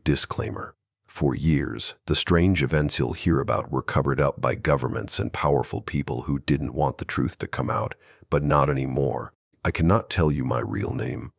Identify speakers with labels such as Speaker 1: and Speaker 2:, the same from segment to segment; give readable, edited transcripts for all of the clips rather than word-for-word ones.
Speaker 1: Disclaimer. For years, the strange events you'll hear about were covered up by governments and powerful people who didn't want the truth to come out, but not anymore. I cannot tell you my real name,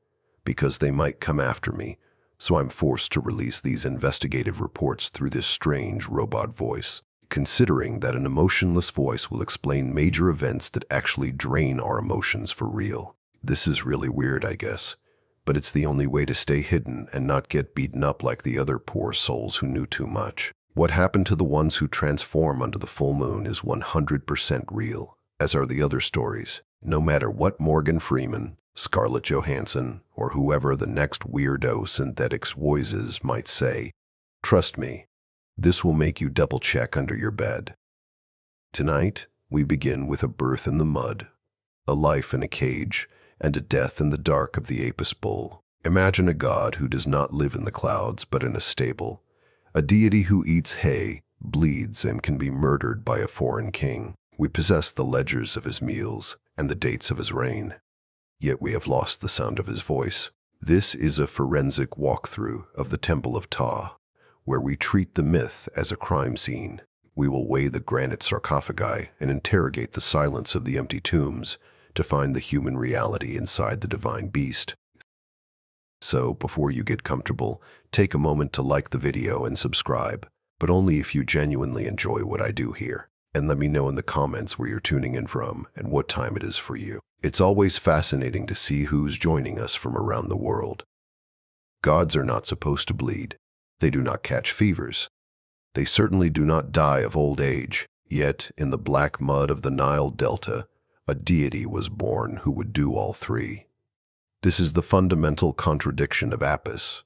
Speaker 1: because they might come after me, so I'm forced to release these investigative reports through this strange robot voice. Considering that an emotionless voice will explain major events that actually drain our emotions for real. This is really weird, I guess, but it's the only way to stay hidden and not get beaten up like the other poor souls who knew too much. What happened to the ones who transform under the full moon is 100% real, as are the other stories. No matter what Morgan Freeman, Scarlett Johansson, or whoever the next weirdo synthetics voices might say, trust me, this will make you double-check under your bed. Tonight, we begin with a birth in the mud, a life in a cage, and a death in the dark of the Apis bull. Imagine a god who does not live in the clouds but in a stable, a deity who eats hay, bleeds, and can be murdered by a foreign king. We possess the ledgers of his meals and the dates of his reign, yet we have lost the sound of his voice. This is a forensic walkthrough of the Temple of Ptah, where we treat the myth as a crime scene. We will weigh the granite sarcophagi and interrogate the silence of the empty tombs to find the human reality inside the divine beast. So, before you get comfortable, take a moment to like the video and subscribe, but only if you genuinely enjoy what I do here. And let me know in the comments where you're tuning in from and what time it is for you. It's always fascinating to see who's joining us from around the world. Gods are not supposed to bleed. They do not catch fevers. They certainly do not die of old age. Yet, in the black mud of the Nile Delta, a deity was born who would do all three. This is the fundamental contradiction of Apis.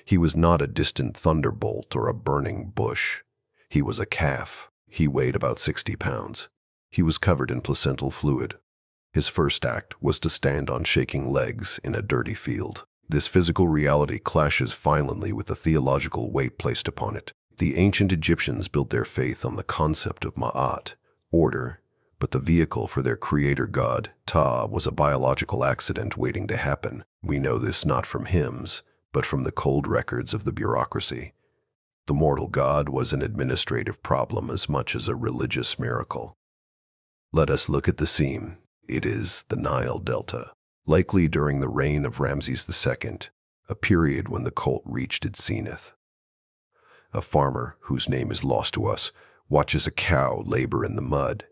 Speaker 1: He was not a distant thunderbolt or a burning bush. He was a calf. He weighed about 60 pounds. He was covered in placental fluid. His first act was to stand on shaking legs in a dirty field. This physical reality clashes violently with the theological weight placed upon it. The ancient Egyptians built their faith on the concept of ma'at, order, but the vehicle for their creator god, Ptah, was a biological accident waiting to happen. We know this not from hymns, but from the cold records of the bureaucracy. The mortal god was an administrative problem as much as a religious miracle. Let us look at the scene. It is the Nile Delta, likely during the reign of Ramses II, a period when the cult reached its zenith. A farmer, whose name is lost to us, watches a cow labor in the mud.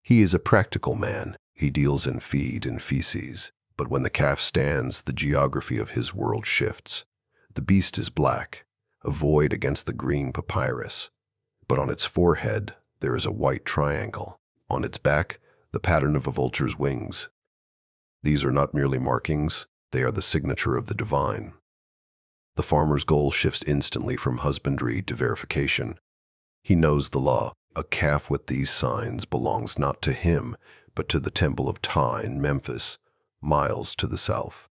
Speaker 1: He is a practical man. He deals in feed and feces. But when the calf stands, the geography of his world shifts. The beast is black, a void against the green papyrus. But on its forehead, there is a white triangle. On its back, the pattern of a vulture's wings. These are not merely markings, they are the signature of the divine. The farmer's goal shifts instantly from husbandry to verification. He knows the law. A calf with these signs belongs not to him, but to the Temple of Ptah in Memphis, miles to the south.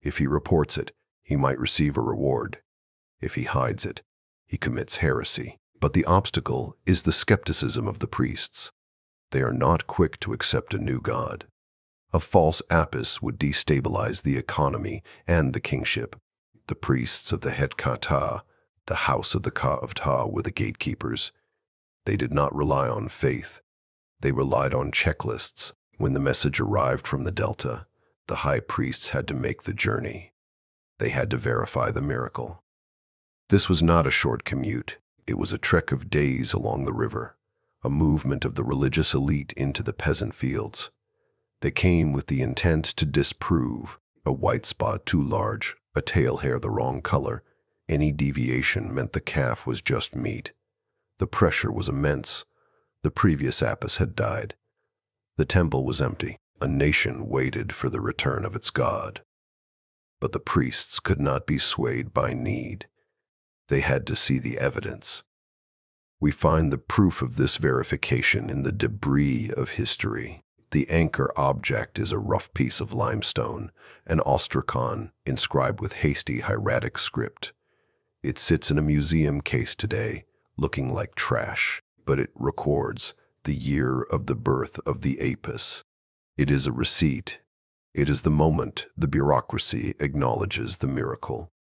Speaker 1: If he reports it, he might receive a reward. If he hides it, he commits heresy. But the obstacle is the skepticism of the priests. They are not quick to accept a new god. A false Apis would destabilize the economy and the kingship. The priests of the Het Ptah, the house of the Ka of Ptah, were the gatekeepers. They did not rely on faith. They relied on checklists. When the message arrived from the Delta, the high priests had to make the journey. They had to verify the miracle. This was not a short commute. It was a trek of days along the river, a movement of the religious elite into the peasant fields. They came with the intent to disprove a white spot too large, a tail hair the wrong color. Any deviation meant the calf was just meat. The pressure was immense. The previous Apis had died. The temple was empty. A nation waited for the return of its god. But the priests could not be swayed by need. They had to see the evidence. We find the proof of this verification in the debris of history. The anchor object is a rough piece of limestone, an ostracon inscribed with hasty hieratic script. It sits in a museum case today, looking like trash, but it records the year of the birth of the Apis. It is a receipt. It is the moment the bureaucracy acknowledges the miracle.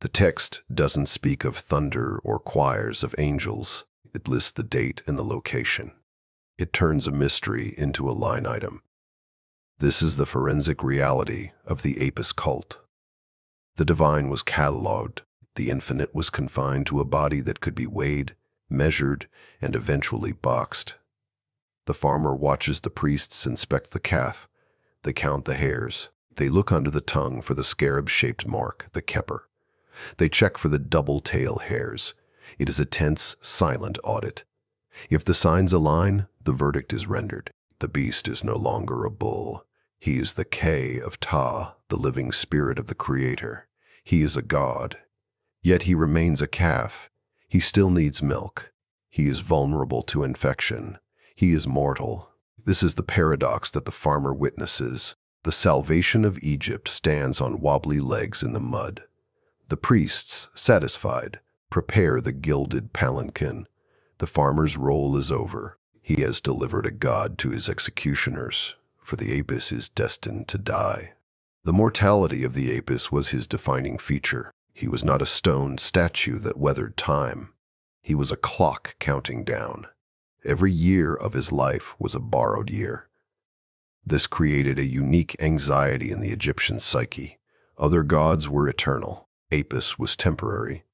Speaker 1: The text doesn't speak of thunder or choirs of angels. It lists the date and the location. It turns a mystery into a line item. This is the forensic reality of the Apis cult. The divine was catalogued. The infinite was confined to a body that could be weighed, measured, and eventually boxed. The farmer watches the priests inspect the calf. They count the hairs. They look under the tongue for the scarab-shaped mark, the keper. They check for the double tail hairs. It is a tense, silent audit. If the signs align, the verdict is rendered. The beast is no longer a bull. He is the K of Ptah, the living spirit of the Creator. He is a god. Yet he remains a calf. He still needs milk. He is vulnerable to infection. He is mortal. This is the paradox that the farmer witnesses. The salvation of Egypt stands on wobbly legs in the mud. The priests, satisfied, prepare the gilded palanquin. The farmer's role is over. He has delivered a god to his executioners, for the Apis is destined to die. The mortality of the Apis was his defining feature. He was not a stone statue that weathered time. He was a clock counting down. Every year of his life was a borrowed year. This created a unique anxiety in the Egyptian psyche. Other gods were eternal. Apis was temporary.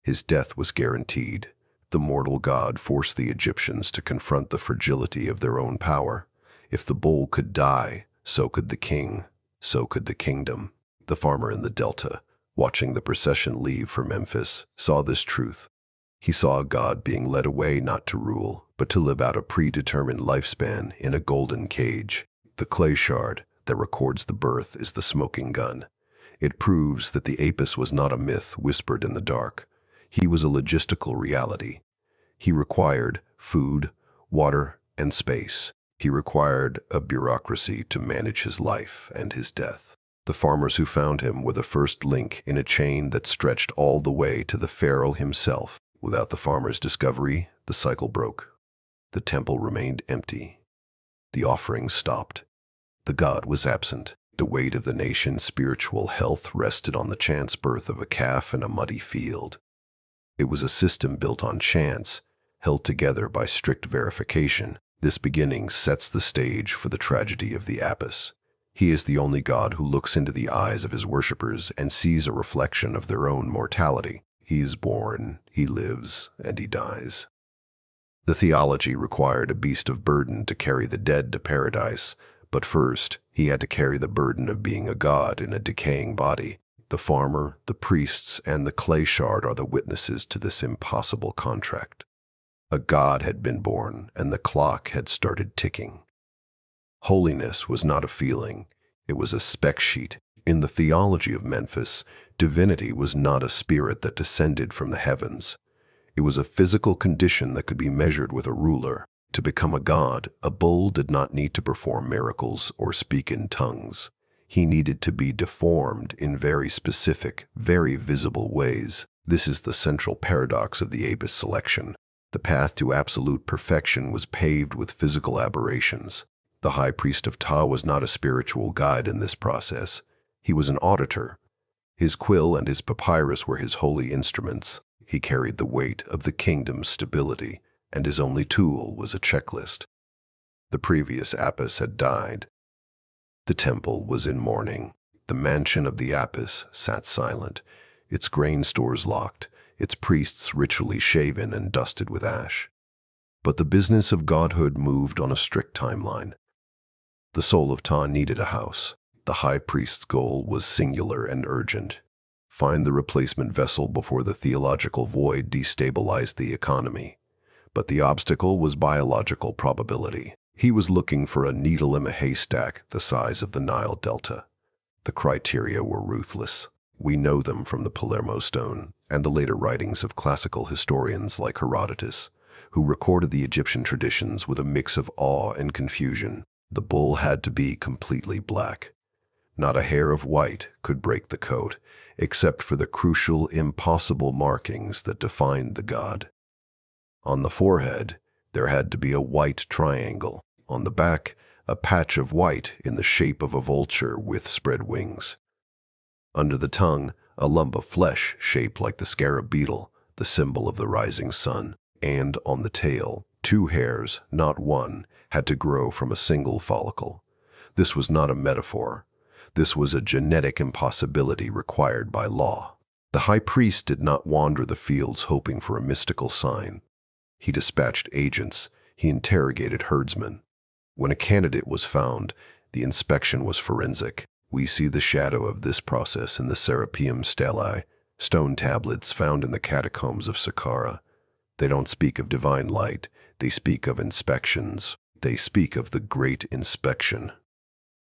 Speaker 1: His death was guaranteed. The mortal god forced the Egyptians to confront the fragility of their own power. If the bull could die, so could the king, so could the kingdom. The farmer in the delta, watching the procession leave for Memphis, saw this truth. He saw a god being led away not to rule, but to live out a predetermined lifespan in a golden cage. The clay shard that records the birth is the smoking gun. It proves that the Apis was not a myth whispered in the dark. He was a logistical reality. He required food, water, and space. He required a bureaucracy to manage his life and his death. The farmers who found him were the first link in a chain that stretched all the way to the pharaoh himself. Without the farmer's discovery, the cycle broke. The temple remained empty. The offerings stopped. The god was absent. The weight of the nation's spiritual health rested on the chance birth of a calf in a muddy field. It was a system built on chance, held together by strict verification. This beginning sets the stage for the tragedy of the Apis. He is the only god who looks into the eyes of his worshippers and sees a reflection of their own mortality. He is born, he lives, and he dies. The theology required a beast of burden to carry the dead to paradise, but first, he had to carry the burden of being a god in a decaying body. The farmer, the priests, and the clay shard are the witnesses to this impossible contract. A god had been born, and the clock had started ticking. Holiness was not a feeling, it was a spec sheet. In the theology of Memphis, divinity was not a spirit that descended from the heavens. It was a physical condition that could be measured with a ruler. To become a god, a bull did not need to perform miracles or speak in tongues. He needed to be deformed in very specific, very visible ways. This is the central paradox of the Apis selection. The path to absolute perfection was paved with physical aberrations. The high priest of Ptah was not a spiritual guide in this process. He was an auditor. His quill and his papyrus were his holy instruments. He carried the weight of the kingdom's stability, and his only tool was a checklist. The previous Apis had died. The temple was in mourning. The mansion of the Apis sat silent, its grain stores locked, its priests ritually shaven and dusted with ash. But the business of godhood moved on a strict timeline. The soul of Ptah needed a house. The high priest's goal was singular and urgent. Find the replacement vessel before the theological void destabilized the economy. But the obstacle was biological probability. He was looking for a needle in a haystack the size of the Nile Delta. The criteria were ruthless. We know them from the Palermo stone and the later writings of classical historians like Herodotus, who recorded the Egyptian traditions with a mix of awe and confusion. The bull had to be completely black. Not a hair of white could break the coat, except for the crucial, impossible markings that defined the god. On the forehead, there had to be a white triangle. On the back, a patch of white in the shape of a vulture with spread wings. Under the tongue, a lump of flesh shaped like the scarab beetle, the symbol of the rising sun. And on the tail, 2 hairs, not one, had to grow from a single follicle. This was not a metaphor. This was a genetic impossibility required by law. The high priest did not wander the fields hoping for a mystical sign. He dispatched agents. He interrogated herdsmen. When a candidate was found, the inspection was forensic. We see the shadow of this process in the Serapeum stelae, stone tablets found in the catacombs of Saqqara. They don't speak of divine light. They speak of inspections. They speak of the great inspection.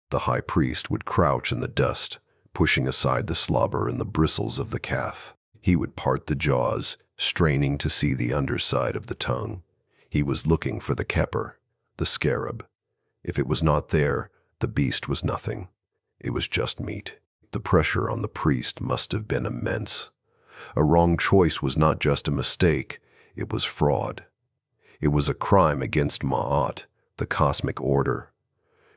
Speaker 1: The high priest would crouch in the dust, pushing aside the slobber and the bristles of the calf. He would part the jaws, straining to see the underside of the tongue. He was looking for the keper, the scarab. If it was not there, the beast was nothing. It was just meat. The pressure on the priest must have been immense. A wrong choice was not just a mistake, it was fraud. It was a crime against Ma'at, the cosmic order.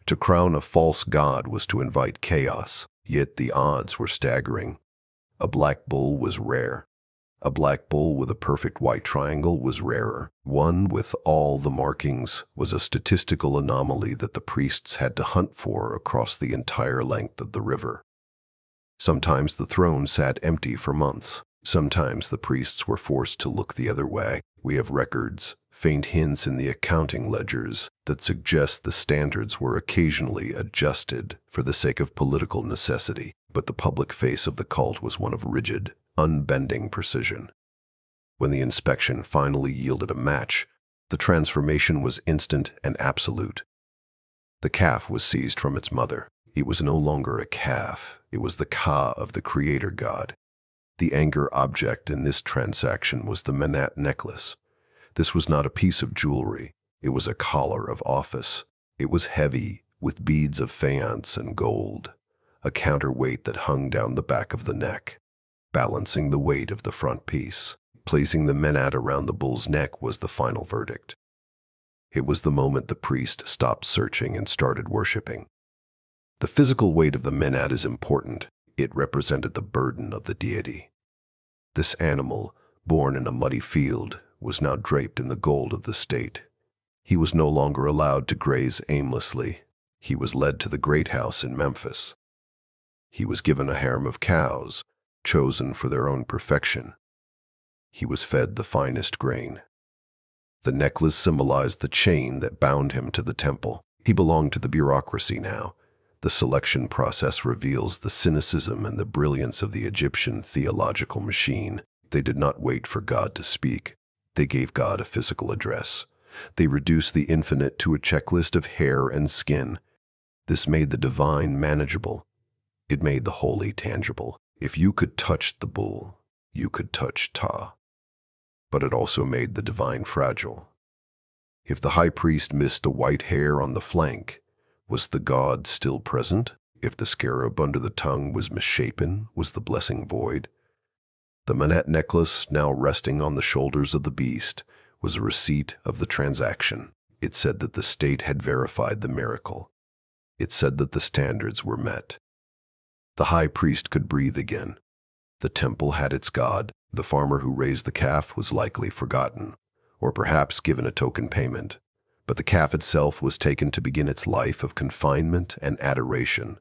Speaker 1: To crown a false god was to invite chaos, yet the odds were staggering. A black bull was rare. A black bull with a perfect white triangle was rarer. One with all the markings was a statistical anomaly that the priests had to hunt for across the entire length of the river. Sometimes the throne sat empty for months. Sometimes the priests were forced to look the other way. We have records, faint hints in the accounting ledgers that suggest the standards were occasionally adjusted for the sake of political necessity, but the public face of the cult was one of rigid, unbending precision. When the inspection finally yielded a match, the transformation was instant and absolute. The calf was seized from its mother. It was no longer a calf. It was the Ka of the creator god. The anchor object in this transaction was the Mariette necklace. This was not a piece of jewelry. It was a collar of office. It was heavy, with beads of faience and gold, a counterweight that hung down the back of the neck, balancing the weight of the front piece. Placing the Mariette around the bull's neck was the final verdict. It was the moment the priest stopped searching and started worshiping. The physical weight of the Mariette is important. It represented the burden of the deity. This animal, born in a muddy field, was now draped in the gold of the state. He was no longer allowed to graze aimlessly. He was led to the great house in Memphis. He was given a harem of cows, chosen for their own perfection. He was fed the finest grain. The necklace symbolized the chain that bound him to the temple. He belonged to the bureaucracy now. The selection process reveals the cynicism and the brilliance of the Egyptian theological machine. They did not wait for God to speak. They gave God a physical address. They reduced the infinite to a checklist of hair and skin. This made the divine manageable. It made the holy tangible. If you could touch the bull, you could touch Ptah. But it also made the divine fragile. If the high priest missed a white hair on the flank, was the god still present? If the scarab under the tongue was misshapen, was the blessing void? The Mariette necklace, now resting on the shoulders of the beast, was a receipt of the transaction. It said that the state had verified the miracle. It said that the standards were met. The high priest could breathe again. The temple had its god. The farmer who raised the calf was likely forgotten, or perhaps given a token payment. But the calf itself was taken to begin its life of confinement and adoration.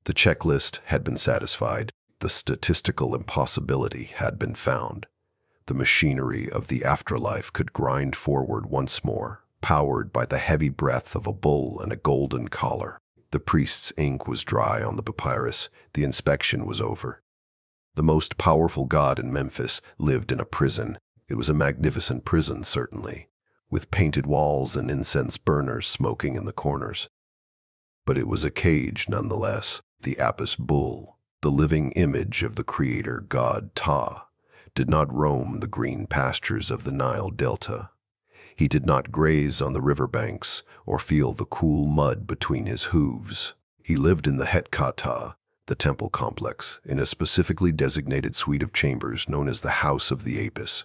Speaker 1: The checklist had been satisfied. The statistical impossibility had been found. The machinery of the afterlife could grind forward once more, powered by the heavy breath of a bull and a golden collar. The priest's ink was dry on the papyrus. The inspection was over. The most powerful god in Memphis lived in a prison. It was a magnificent prison, certainly, with painted walls and incense burners smoking in the corners. But it was a cage nonetheless. The Apis bull, the living image of the creator god Ptah, did not roam the green pastures of the Nile Delta. He did not graze on the riverbanks or feel the cool mud between his hooves. He lived in the Het-Kata, the temple complex, in a specifically designated suite of chambers known as the House of the Apis.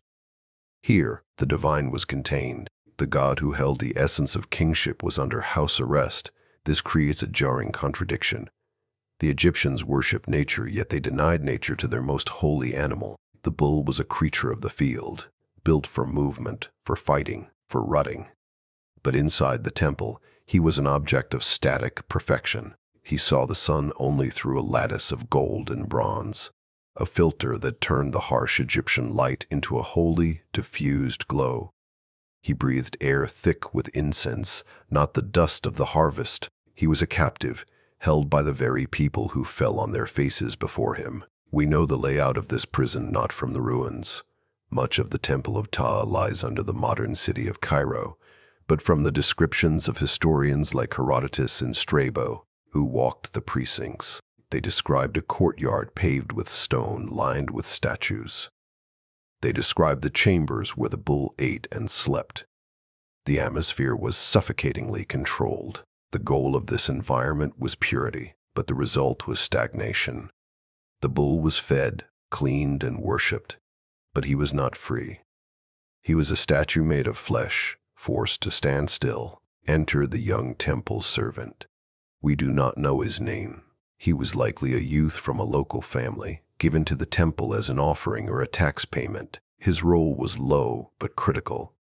Speaker 1: Here, the divine was contained. The god who held the essence of kingship was under house arrest. This creates a jarring contradiction. The Egyptians worshipped nature, yet they denied nature to their most holy animal. The bull was a creature of the field, built for movement, for fighting, for rutting. But inside the temple, he was an object of static perfection. He saw the sun only through a lattice of gold and bronze, a filter that turned the harsh Egyptian light into a holy, diffused glow. He breathed air thick with incense, not the dust of the harvest. He was a captive, held by the very people who fell on their faces before him. We know the layout of this prison not from the ruins. Much of the Temple of Ptah lies under the modern city of Cairo, but from the descriptions of historians like Herodotus and Strabo, who walked the precincts. They described a courtyard paved with stone lined with statues. They described the chambers where the bull ate and slept. The atmosphere was suffocatingly controlled. The goal of this environment was purity, but the result was stagnation. The bull was fed, cleaned, and worshipped, but he was not free. He was a statue made of flesh, forced to stand still. Enter the young temple servant. We do not know his name. He was likely a youth from a local family, given to the temple as an offering or a tax payment. His role was low but critical.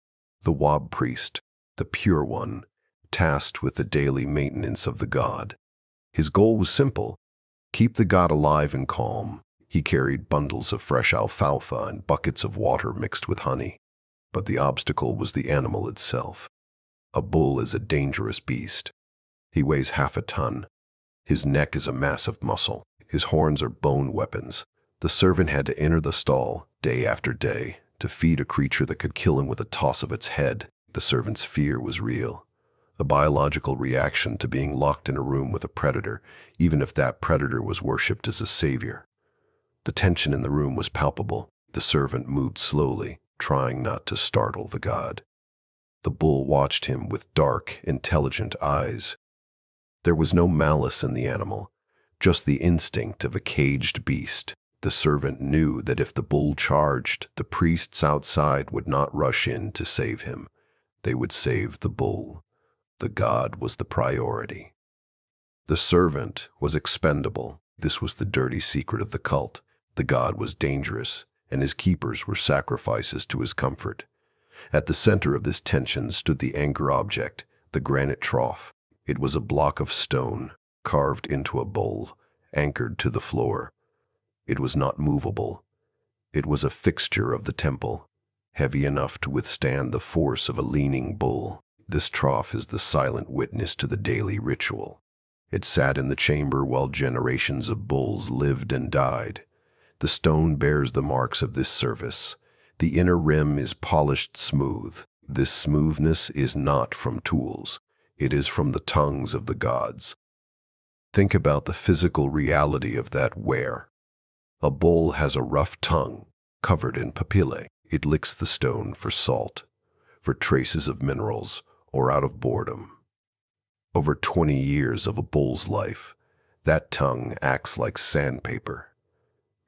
Speaker 1: The Wab priest, the pure one, tasked with the daily maintenance of the god. His goal was simple: keep the god alive and calm. He carried bundles of fresh alfalfa and buckets of water mixed with honey. But the obstacle was the animal itself. A bull is a dangerous beast. He weighs half a ton. His neck is a mass of muscle. His horns are bone weapons. The servant had to enter the stall, day after day, to feed a creature that could kill him with a toss of its head. The servant's fear was real. A biological reaction to being locked in a room with a predator, even if that predator was worshipped as a savior. The tension in the room was palpable. The servant moved slowly, trying not to startle the god. The bull watched him with dark, intelligent eyes. There was no malice in the animal, just the instinct of a caged beast. The servant knew that if the bull charged, the priests outside would not rush in to save him. They would save the bull. The god was the priority. The servant was expendable. This was the dirty secret of the cult. The god was dangerous, and his keepers were sacrifices to his comfort. At the center of this tension stood the anchor object, the granite trough. It was a block of stone, carved into a bowl, anchored to the floor. It was not movable. It was a fixture of the temple, heavy enough to withstand the force of a leaning bull. This trough is the silent witness to the daily ritual. It sat in the chamber while generations of bulls lived and died. The stone bears the marks of this service. The inner rim is polished smooth. This smoothness is not from tools. It is from the tongues of the gods. Think about the physical reality of that wear. A bull has a rough tongue, covered in papillae. It licks the stone for salt, for traces of minerals, or out of boredom. Over 20 years of a bull's life, that tongue acts like sandpaper.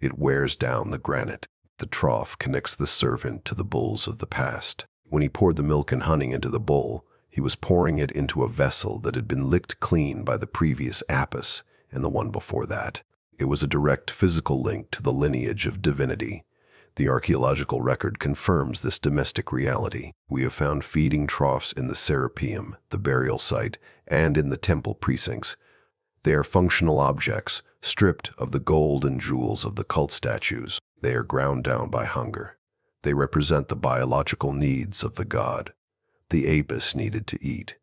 Speaker 1: It wears down the granite. The trough connects the servant to the bulls of the past. When he poured the milk and honey into the bowl, he was pouring it into a vessel that had been licked clean by the previous Apis and the one before that. It was a direct physical link to the lineage of divinity. The archaeological record confirms this domestic reality. We have found feeding troughs in the Serapeum, the burial site, and in the temple precincts. They are functional objects, stripped of the gold and jewels of the cult statues. They are ground down by hunger. They represent the biological needs of the god. The Apis needed to eat.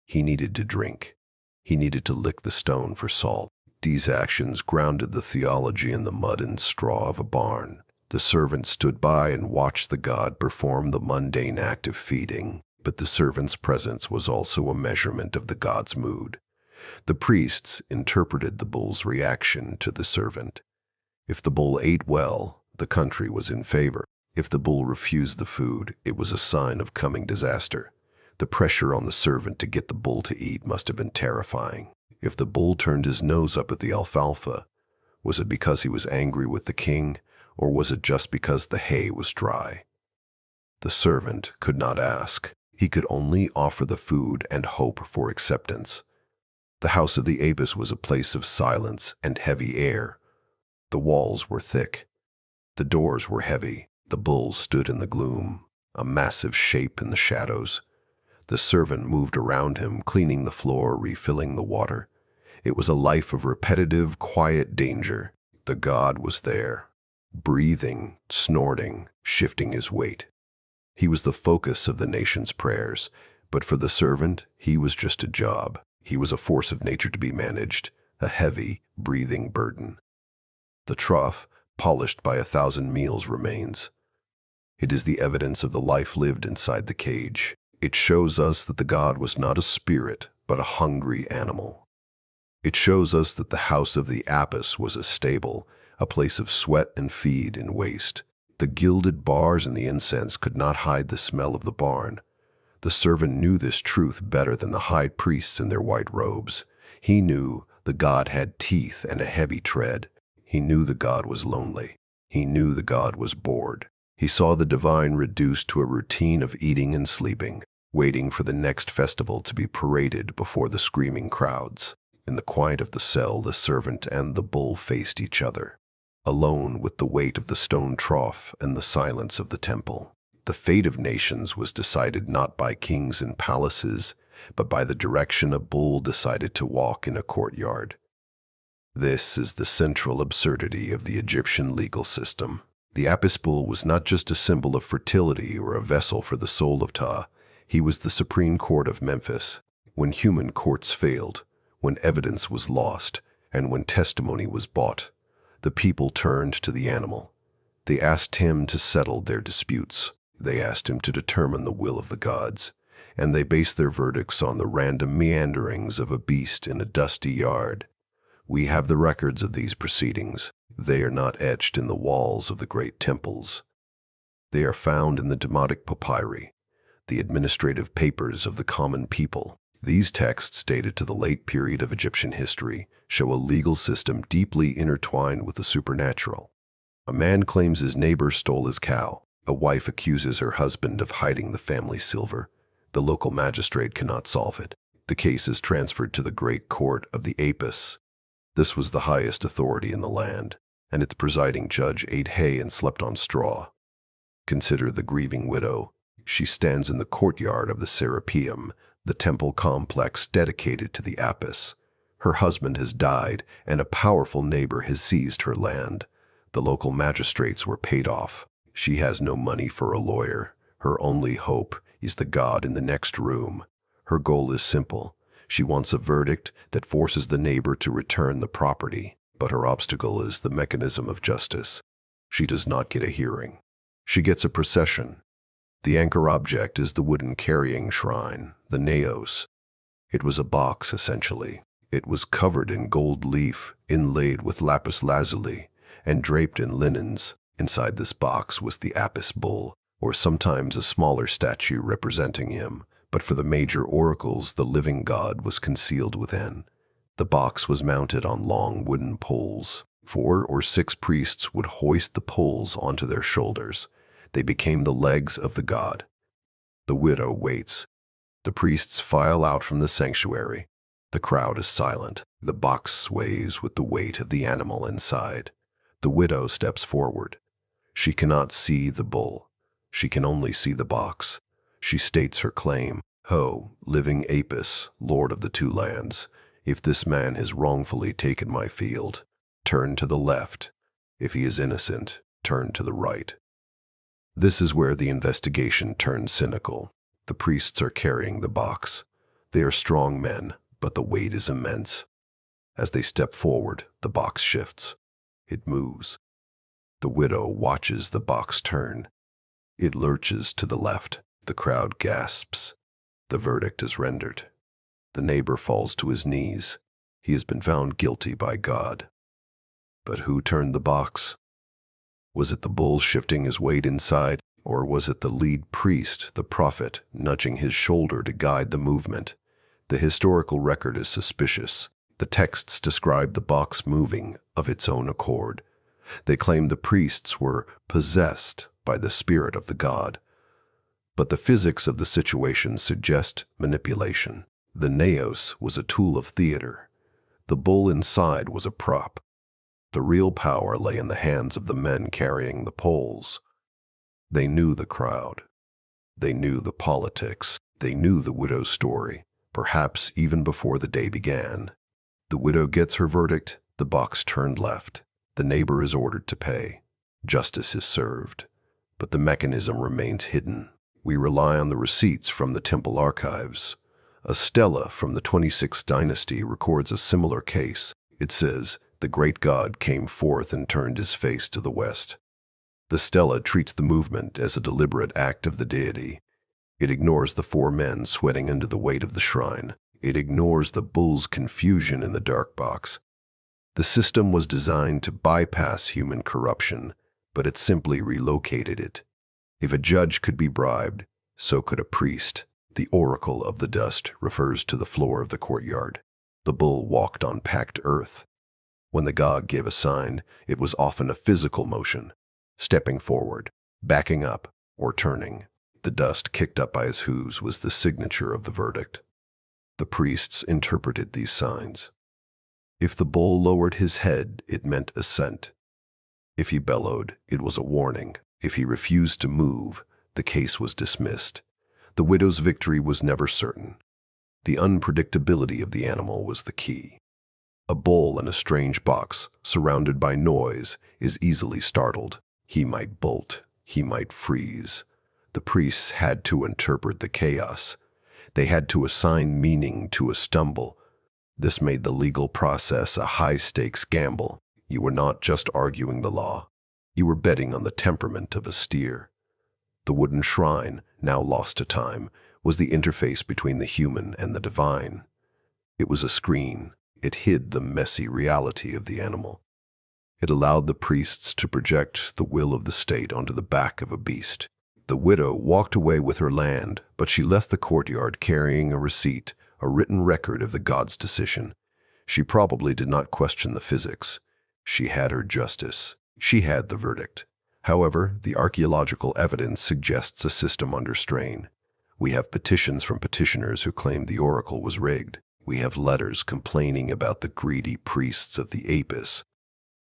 Speaker 1: He needed to drink. He needed to lick the stone for salt. These actions grounded the theology in the mud and straw of a barn. The servant stood by and watched the god perform the mundane act of feeding, but the servant's presence was also a measurement of the god's mood. The priests interpreted the bull's reaction to the servant. If the bull ate well, the country was in favor. If the bull refused the food, it was a sign of coming disaster. The pressure on the servant to get the bull to eat must have been terrifying. If the bull turned his nose up at the alfalfa, was it because he was angry with the king, or was it just because the hay was dry? The servant could not ask. He could only offer the food and hope for acceptance. The house of the Apis was a place of silence and heavy air. The walls were thick. The doors were heavy. The bull stood in the gloom, a massive shape in the shadows. The servant moved around him, cleaning the floor, refilling the water. It was a life of repetitive, quiet danger. The god was there, breathing, snorting, shifting his weight. He was the focus of the nation's prayers, but for the servant, he was just a job. He was a force of nature to be managed, a heavy, breathing burden. The trough, polished by 1,000 meals, remains. It is the evidence of the life lived inside the cage. It shows us that the god was not a spirit, but a hungry animal. It shows us that the house of the Apis was a stable, a place of sweat and feed and waste. The gilded bars and the incense could not hide the smell of the barn. The servant knew this truth better than the high priests in their white robes. He knew the god had teeth and a heavy tread. He knew the god was lonely. He knew the god was bored. He saw the divine reduced to a routine of eating and sleeping, waiting for the next festival to be paraded before the screaming crowds. In the quiet of the cell, the servant and the bull faced each other, alone with the weight of the stone trough and the silence of the temple. The fate of nations was decided not by kings and palaces, but by the direction a bull decided to walk in a courtyard. This is the central absurdity of the Egyptian legal system. The Apis bull was not just a symbol of fertility or a vessel for the soul of Ptah. He was the supreme court of Memphis. When human courts failed, when evidence was lost, and when testimony was bought, the people turned to the animal. They asked him to settle their disputes. They asked him to determine the will of the gods, and they based their verdicts on the random meanderings of a beast in a dusty yard. We have the records of these proceedings. They are not etched in the walls of the great temples. They are found in the Demotic papyri, the administrative papers of the common people. These texts, dated to the late period of Egyptian history, show a legal system deeply intertwined with the supernatural. A man claims his neighbor stole his cow. A wife accuses her husband of hiding the family silver. The local magistrate cannot solve it. The case is transferred to the great court of the Apis. This was the highest authority in the land, and its presiding judge ate hay and slept on straw. Consider the grieving widow. She stands in the courtyard of the Serapeum, the temple complex dedicated to the Apis. Her husband has died, and a powerful neighbor has seized her land. The local magistrates were paid off. She has no money for a lawyer. Her only hope is the god in the next room. Her goal is simple. She wants a verdict that forces the neighbor to return the property, but her obstacle is the mechanism of justice. She does not get a hearing. She gets a procession. The anchor object is the wooden carrying shrine, the naos. It was a box, essentially. It was covered in gold leaf, inlaid with lapis lazuli, and draped in linens. Inside this box was the Apis bull, or sometimes a smaller statue representing him, but for the major oracles, the living god was concealed within. The box was mounted on long wooden poles. 4 or 6 priests would hoist the poles onto their shoulders. They became the legs of the god. The widow waits. The priests file out from the sanctuary. The crowd is silent. The box sways with the weight of the animal inside. The widow steps forward. She cannot see the bull. She can only see the box. She states her claim. "Ho, living Apis, lord of the 2 lands, if this man has wrongfully taken my field, turn to the left. If he is innocent, turn to the right." This is where the investigation turns cynical. The priests are carrying the box. They are strong men, but the weight is immense. As they step forward, the box shifts. It moves. The widow watches the box turn. It lurches to the left. The crowd gasps. The verdict is rendered. The neighbor falls to his knees. He has been found guilty by God. But who turned the box? Was it the bull shifting his weight inside, or was it the lead priest, the prophet, nudging his shoulder to guide the movement? The historical record is suspicious. The texts describe the box moving of its own accord. They claim the priests were possessed by the spirit of the god. But the physics of the situation suggest manipulation. The naos was a tool of theater. The bull inside was a prop. The real power lay in the hands of the men carrying the poles. They knew the crowd. They knew the politics. They knew the widow's story, perhaps even before the day began. The widow gets her verdict, the box turned left. The neighbor is ordered to pay. Justice is served. But the mechanism remains hidden. We rely on the receipts from the temple archives. A stela from the 26th dynasty records a similar case. It says, "The great god came forth and turned his face to the west." The stela treats the movement as a deliberate act of the deity. It ignores the four men sweating under the weight of the shrine. It ignores the bull's confusion in the dark box. The system was designed to bypass human corruption, but it simply relocated it. If a judge could be bribed, so could a priest. The oracle of the dust refers to the floor of the courtyard. The bull walked on packed earth. When the god gave a sign, it was often a physical motion, stepping forward, backing up, or turning. The dust kicked up by his hooves was the signature of the verdict. The priests interpreted these signs. If the bull lowered his head, it meant assent. If he bellowed, it was a warning. If he refused to move, the case was dismissed. The widow's victory was never certain. The unpredictability of the animal was the key. A bull in a strange box, surrounded by noise, is easily startled. He might bolt. He might freeze. The priests had to interpret the chaos. They had to assign meaning to a stumble. This made the legal process a high-stakes gamble. You were not just arguing the law. You were betting on the temperament of a steer. The wooden shrine, now lost to time, was the interface between the human and the divine. It was a screen. It hid the messy reality of the animal. It allowed the priests to project the will of the state onto the back of a beast. The widow walked away with her land, but she left the courtyard carrying a receipt, a written record of the god's decision. She probably did not question the physics. She had her justice. She had the verdict. However, the archaeological evidence suggests a system under strain. We have petitions from petitioners who claim the oracle was rigged. We have letters complaining about the greedy priests of the Apis.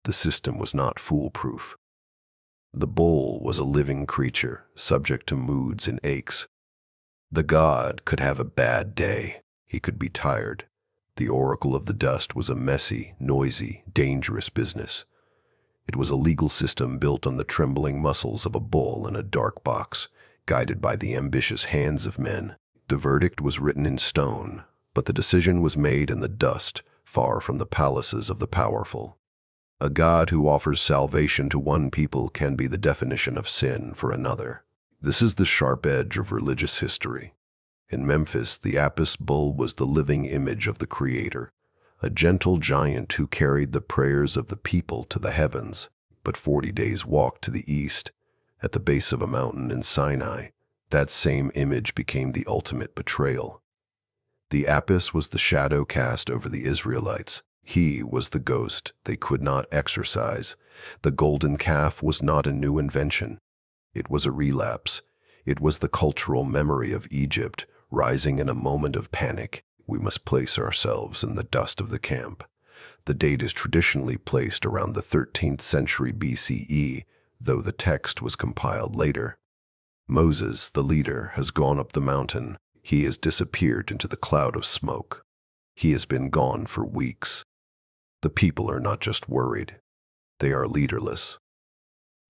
Speaker 1: The system was not foolproof. The bull was a living creature, subject to moods and aches. The god could have a bad day. He could be tired. The oracle of the dust was a messy, noisy, dangerous business. It was a legal system built on the trembling muscles of a bull in a dark box, guided by the ambitious hands of men. The verdict was written in stone, but the decision was made in the dust, far from the palaces of the powerful. A god who offers salvation to one people can be the definition of sin for another. This is the sharp edge of religious history. In Memphis, the Apis bull was the living image of the Creator, a gentle giant who carried the prayers of the people to the heavens. But 40 days' walk to the east, at the base of a mountain in Sinai, that same image became the ultimate betrayal. The Apis was the shadow cast over the Israelites. He was the ghost they could not exorcise. The golden calf was not a new invention. It was a relapse. It was the cultural memory of Egypt, rising in a moment of panic. We must place ourselves in the dust of the camp. The date is traditionally placed around the 13th century BCE, though the text was compiled later. Moses, the leader, has gone up the mountain. He has disappeared into the cloud of smoke. He has been gone for weeks. The people are not just worried. They are leaderless.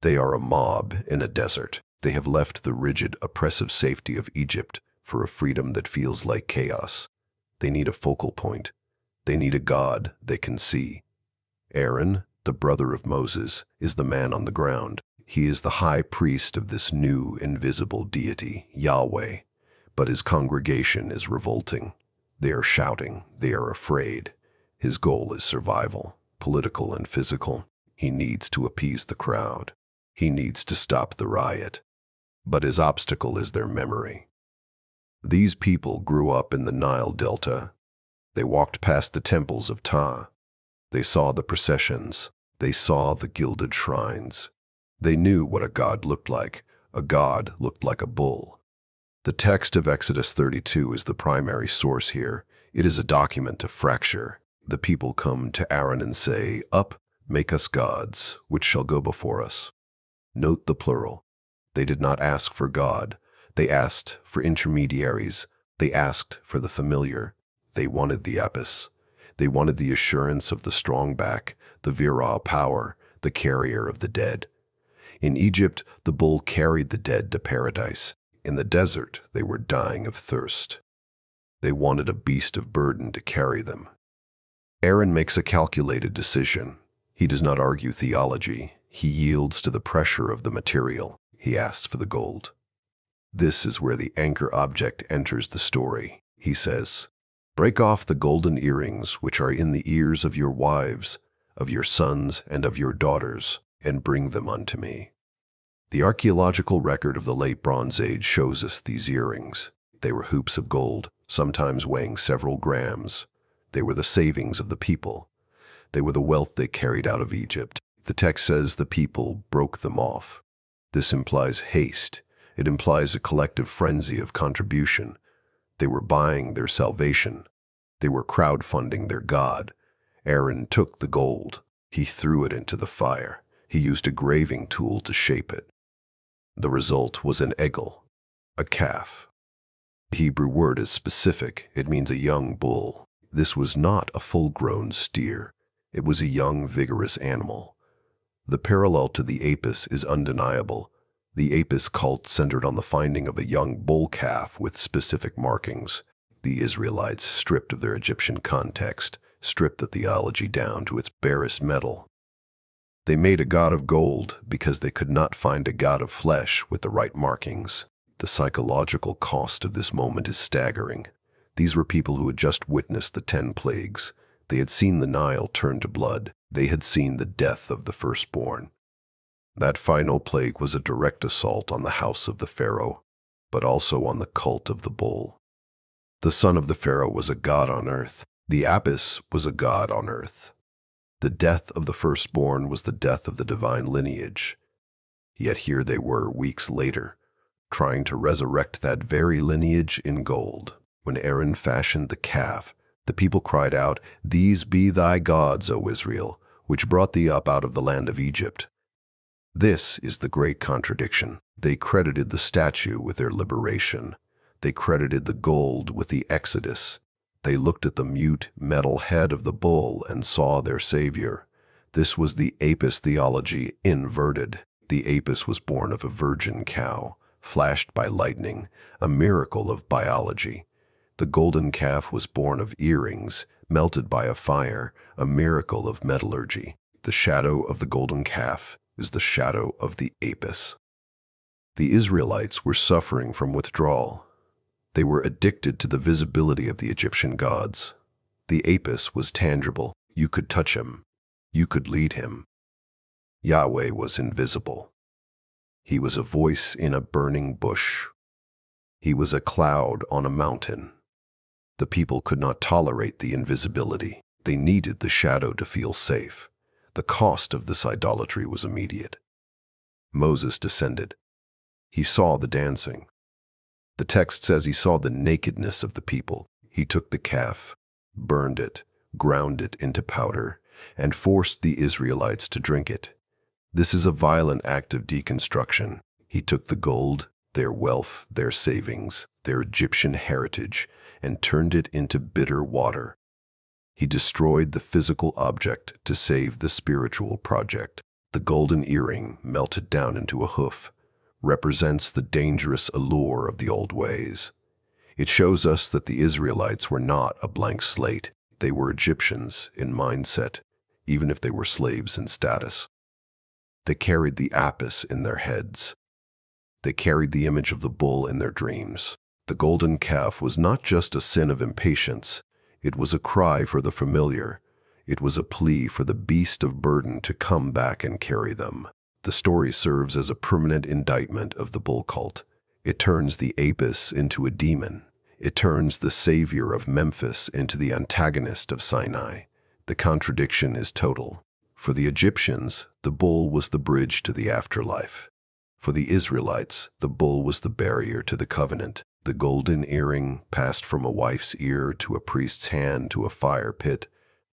Speaker 1: They are a mob in a desert. They have left the rigid, oppressive safety of Egypt for a freedom that feels like chaos. They need a focal point. They need a god they can see. Aaron, the brother of Moses, is the man on the ground. He is the high priest of this new, invisible deity, Yahweh. But his congregation is revolting. They are shouting. They are afraid. His goal is survival, political and physical. He needs to appease the crowd. He needs to stop the riot. But his obstacle is their memory. These people grew up in the Nile Delta. They walked past the temples of Ptah. They saw the processions. They saw the gilded shrines. They knew what a god looked like. A god looked like a bull. The text of Exodus 32 is the primary source here. It is a document of fracture. The people come to Aaron and say, "Up, make us gods, which shall go before us." Note the plural. They did not ask for God. They asked for intermediaries. They asked for the familiar. They wanted the Apis. They wanted the assurance of the strong back, the virile power, the carrier of the dead. In Egypt, the bull carried the dead to paradise. In the desert, they were dying of thirst. They wanted a beast of burden to carry them. Aaron makes a calculated decision. He does not argue theology. He yields to the pressure of the material. He asks for the gold. This is where the anchor object enters the story. He says, "Break off the golden earrings which are in the ears of your wives, of your sons, and of your daughters, and bring them unto me." The archaeological record of the late Bronze Age shows us these earrings. They were hoops of gold, sometimes weighing several grams. They were the savings of the people. They were the wealth they carried out of Egypt. The text says the people broke them off. This implies haste. It implies a collective frenzy of contribution. They were buying their salvation. They were crowdfunding their God. Aaron took the gold. He threw it into the fire. He used a graving tool to shape it. The result was an egel, a calf. The Hebrew word is specific. It means a young bull. This was not a full-grown steer. It was a young, vigorous animal. The parallel to the Apis is undeniable. The Apis cult centered on the finding of a young bull calf with specific markings. The Israelites, stripped of their Egyptian context, stripped the theology down to its barest metal. They made a god of gold because they could not find a god of flesh with the right markings. The psychological cost of this moment is staggering. These were people who had just witnessed the 10 plagues. They had seen the Nile turn to blood. They had seen the death of the firstborn. That final plague was a direct assault on the house of the Pharaoh, but also on the cult of the bull. The son of the Pharaoh was a god on earth. The Apis was a god on earth. The death of the firstborn was the death of the divine lineage. Yet here they were, weeks later, trying to resurrect that very lineage in gold. When Aaron fashioned the calf, the people cried out, "These be thy gods, O Israel, which brought thee up out of the land of Egypt." This is the great contradiction. They credited the statue with their liberation. They credited the gold with the Exodus. They looked at the mute metal head of the bull and saw their savior. This was the Apis theology inverted. The Apis was born of a virgin cow, flashed by lightning, a miracle of biology. The golden calf was born of earrings, melted by a fire, a miracle of metallurgy. The shadow of the golden calf is the shadow of the Apis. The Israelites were suffering from withdrawal. They were addicted to the visibility of the Egyptian gods. The Apis was tangible. You could touch him. You could lead him. Yahweh was invisible. He was a voice in a burning bush. He was a cloud on a mountain. The people could not tolerate the invisibility. They needed the shadow to feel safe. The cost of this idolatry was immediate. Moses descended. He saw the dancing. The text says he saw the nakedness of the people. He took the calf, burned it, ground it into powder, and forced the Israelites to drink it. This is a violent act of deconstruction. He took the gold, their wealth, their savings, their Egyptian heritage, and turned it into bitter water. He destroyed the physical object to save the spiritual project. The golden earring, melted down into a hoof, represents the dangerous allure of the old ways. It shows us that the Israelites were not a blank slate. They were Egyptians in mindset, even if they were slaves in status. They carried the Apis in their heads. They carried the image of the bull in their dreams. The golden calf was not just a sin of impatience. It was a cry for the familiar. It was a plea for the beast of burden to come back and carry them. The story serves as a permanent indictment of the bull cult. It turns the Apis into a demon. It turns the savior of Memphis into the antagonist of Sinai. The contradiction is total. For the Egyptians, the bull was the bridge to the afterlife. For the Israelites, the bull was the barrier to the covenant. The golden earring, passed from a wife's ear to a priest's hand to a fire pit,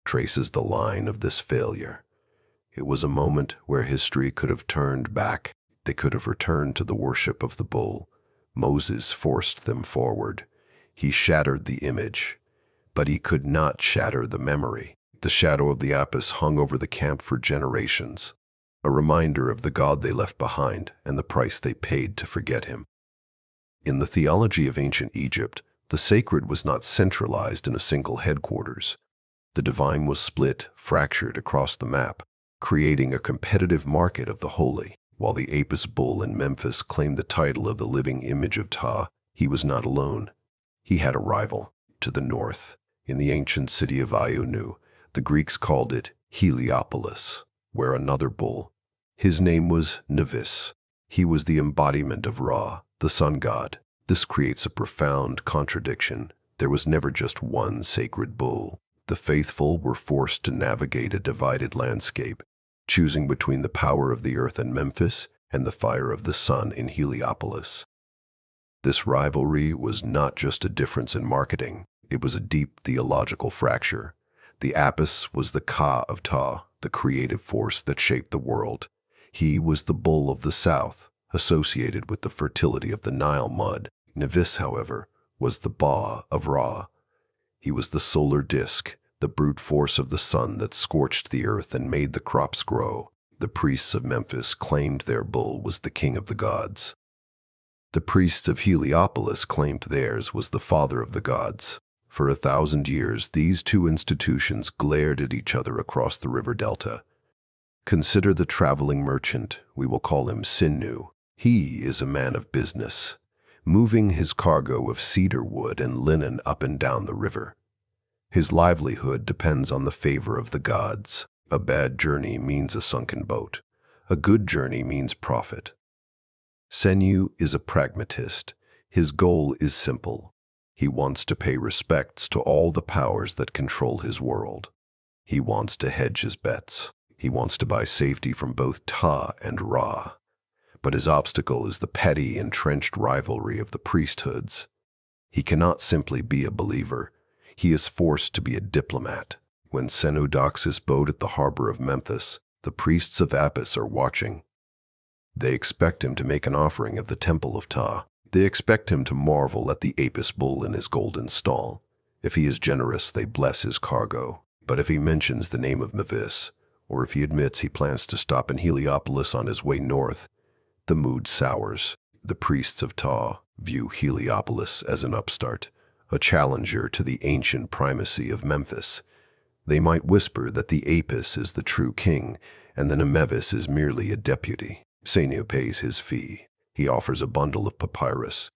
Speaker 1: traces the line of this failure. It was a moment where history could have turned back. They could have returned to the worship of the bull. Moses forced them forward. He shattered the image, but he could not shatter the memory. The shadow of the Apis hung over the camp for generations, a reminder of the god they left behind and the price they paid to forget him. In the theology of ancient Egypt, the sacred was not centralized in a single headquarters. The divine was split, fractured across the map, creating a competitive market of the holy. While the Apis bull in Memphis claimed the title of the living image of Ptah, he was not alone. He had a rival. To the north, in the ancient city of Ionu, the Greeks called it Heliopolis, where another bull. His name was Mnevis. He was the embodiment of Ra, the sun god. This creates a profound contradiction. There was never just one sacred bull. The faithful were forced to navigate a divided landscape, choosing between the power of the earth in Memphis and the fire of the sun in Heliopolis. This rivalry was not just a difference in marketing, it was a deep theological fracture. The Apis was the Ka of Ptah, the creative force that shaped the world. He was the bull of the south, associated with the fertility of the Nile mud. Mnevis, however, was the Ba of Ra. He was the solar disk, the brute force of the sun that scorched the earth and made the crops grow. The priests of Memphis claimed their bull was the king of the gods. The priests of Heliopolis claimed theirs was the father of the gods. For 1,000 years, these two institutions glared at each other across the river delta. Consider the traveling merchant, we will call him Sinu. He is a man of business, moving his cargo of cedar wood and linen up and down the river. His livelihood depends on the favor of the gods. A bad journey means a sunken boat. A good journey means profit. Senu is a pragmatist. His goal is simple. He wants to pay respects to all the powers that control his world. He wants to hedge his bets. He wants to buy safety from both Ptah and Ra. But his obstacle is the petty, entrenched rivalry of the priesthoods. He cannot simply be a believer. He is forced to be a diplomat. When Senu docks his boat at the harbor of Memphis, the priests of Apis are watching. They expect him to make an offering of the temple of Ptah. They expect him to marvel at the Apis bull in his golden stall. If he is generous, they bless his cargo. But if he mentions the name of Mnevis, or if he admits he plans to stop in Heliopolis on his way north, the mood sours. The priests of Ptah view Heliopolis as an upstart, a challenger to the ancient primacy of Memphis. They might whisper that the Apis is the true king, and the Mnevis is merely a deputy. Senu pays his fee. He offers a bundle of papyrus.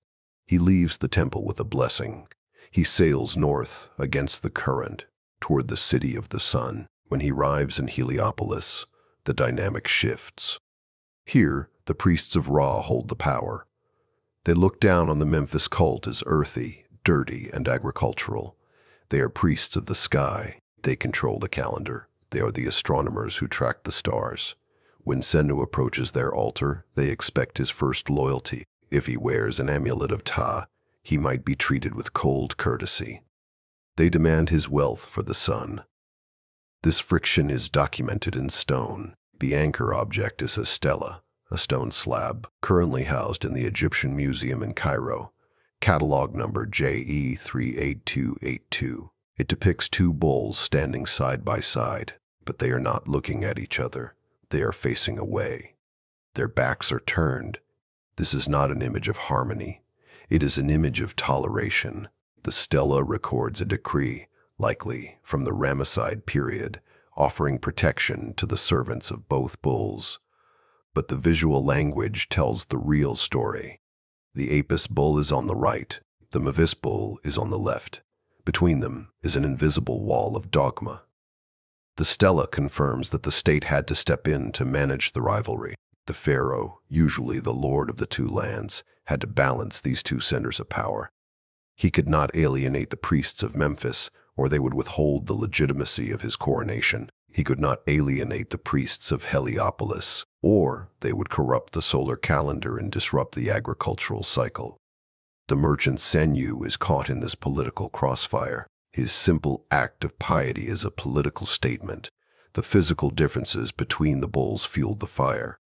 Speaker 1: He leaves the temple with a blessing. He sails north against the current toward the city of the sun. When he arrives in Heliopolis, the dynamic shifts. Here, the priests of Ra hold the power. They look down on the Memphis cult as earthy, dirty, and agricultural. They are priests of the sky. They control the calendar. They are the astronomers who track the stars. When Senu approaches their altar, they expect his first loyalty. If he wears an amulet of Ptah, he might be treated with cold courtesy. They demand his wealth for the sun. This friction is documented in stone. The anchor object is a stela, a stone slab, currently housed in the Egyptian Museum in Cairo. Catalog number JE38282. It depicts two bulls standing side by side, but they are not looking at each other. They are facing away. Their backs are turned. This is not an image of harmony. It is an image of toleration. The stela records a decree, likely from the Ramesside period, offering protection to the servants of both bulls. But the visual language tells the real story. The Apis bull is on the right. The Mnevis bull is on the left. Between them is an invisible wall of dogma. The stela confirms that the state had to step in to manage the rivalry. The pharaoh, usually the lord of the two lands, had to balance these two centers of power. He could not alienate the priests of Memphis, or they would withhold the legitimacy of his coronation. He could not alienate the priests of Heliopolis, or they would corrupt the solar calendar and disrupt the agricultural cycle. The merchant Senyu is caught in this political crossfire. His simple act of piety is a political statement. The physical differences between the bulls fueled the fire.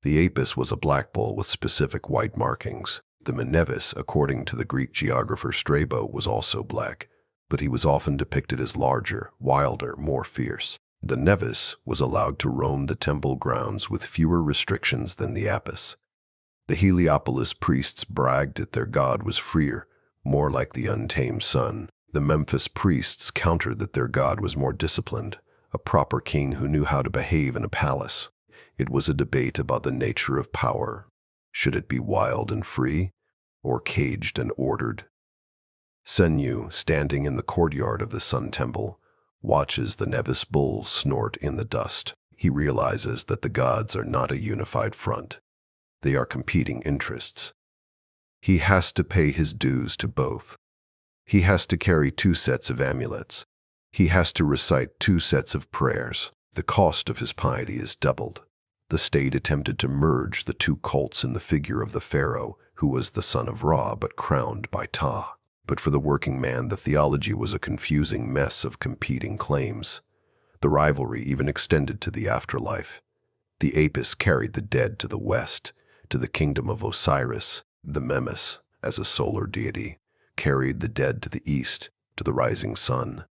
Speaker 1: The Apis was a black bull with specific white markings. The Mnevis, according to the Greek geographer Strabo, was also black, but he was often depicted as larger, wilder, more fierce. The Mnevis was allowed to roam the temple grounds with fewer restrictions than the Apis. The Heliopolis priests bragged that their god was freer, more like the untamed sun. The Memphis priests countered that their god was more disciplined, a proper king who knew how to behave in a palace. It was a debate about the nature of power. Should it be wild and free, or caged and ordered? Senyu, standing in the courtyard of the Sun Temple, watches the Mnevis bull snort in the dust. He realizes that the gods are not a unified front. They are competing interests. He has to pay his dues to both. He has to carry 2 sets of amulets. He has to recite 2 sets of prayers. The cost of his piety is doubled. The state attempted to merge the 2 cults in the figure of the pharaoh, who was the son of Ra but crowned by Ptah. But for the working man, the theology was a confusing mess of competing claims. The rivalry even extended to the afterlife. The Apis carried the dead to the west, to the kingdom of Osiris. The Mnevis, as a solar deity, carried the dead to the east, to the rising sun.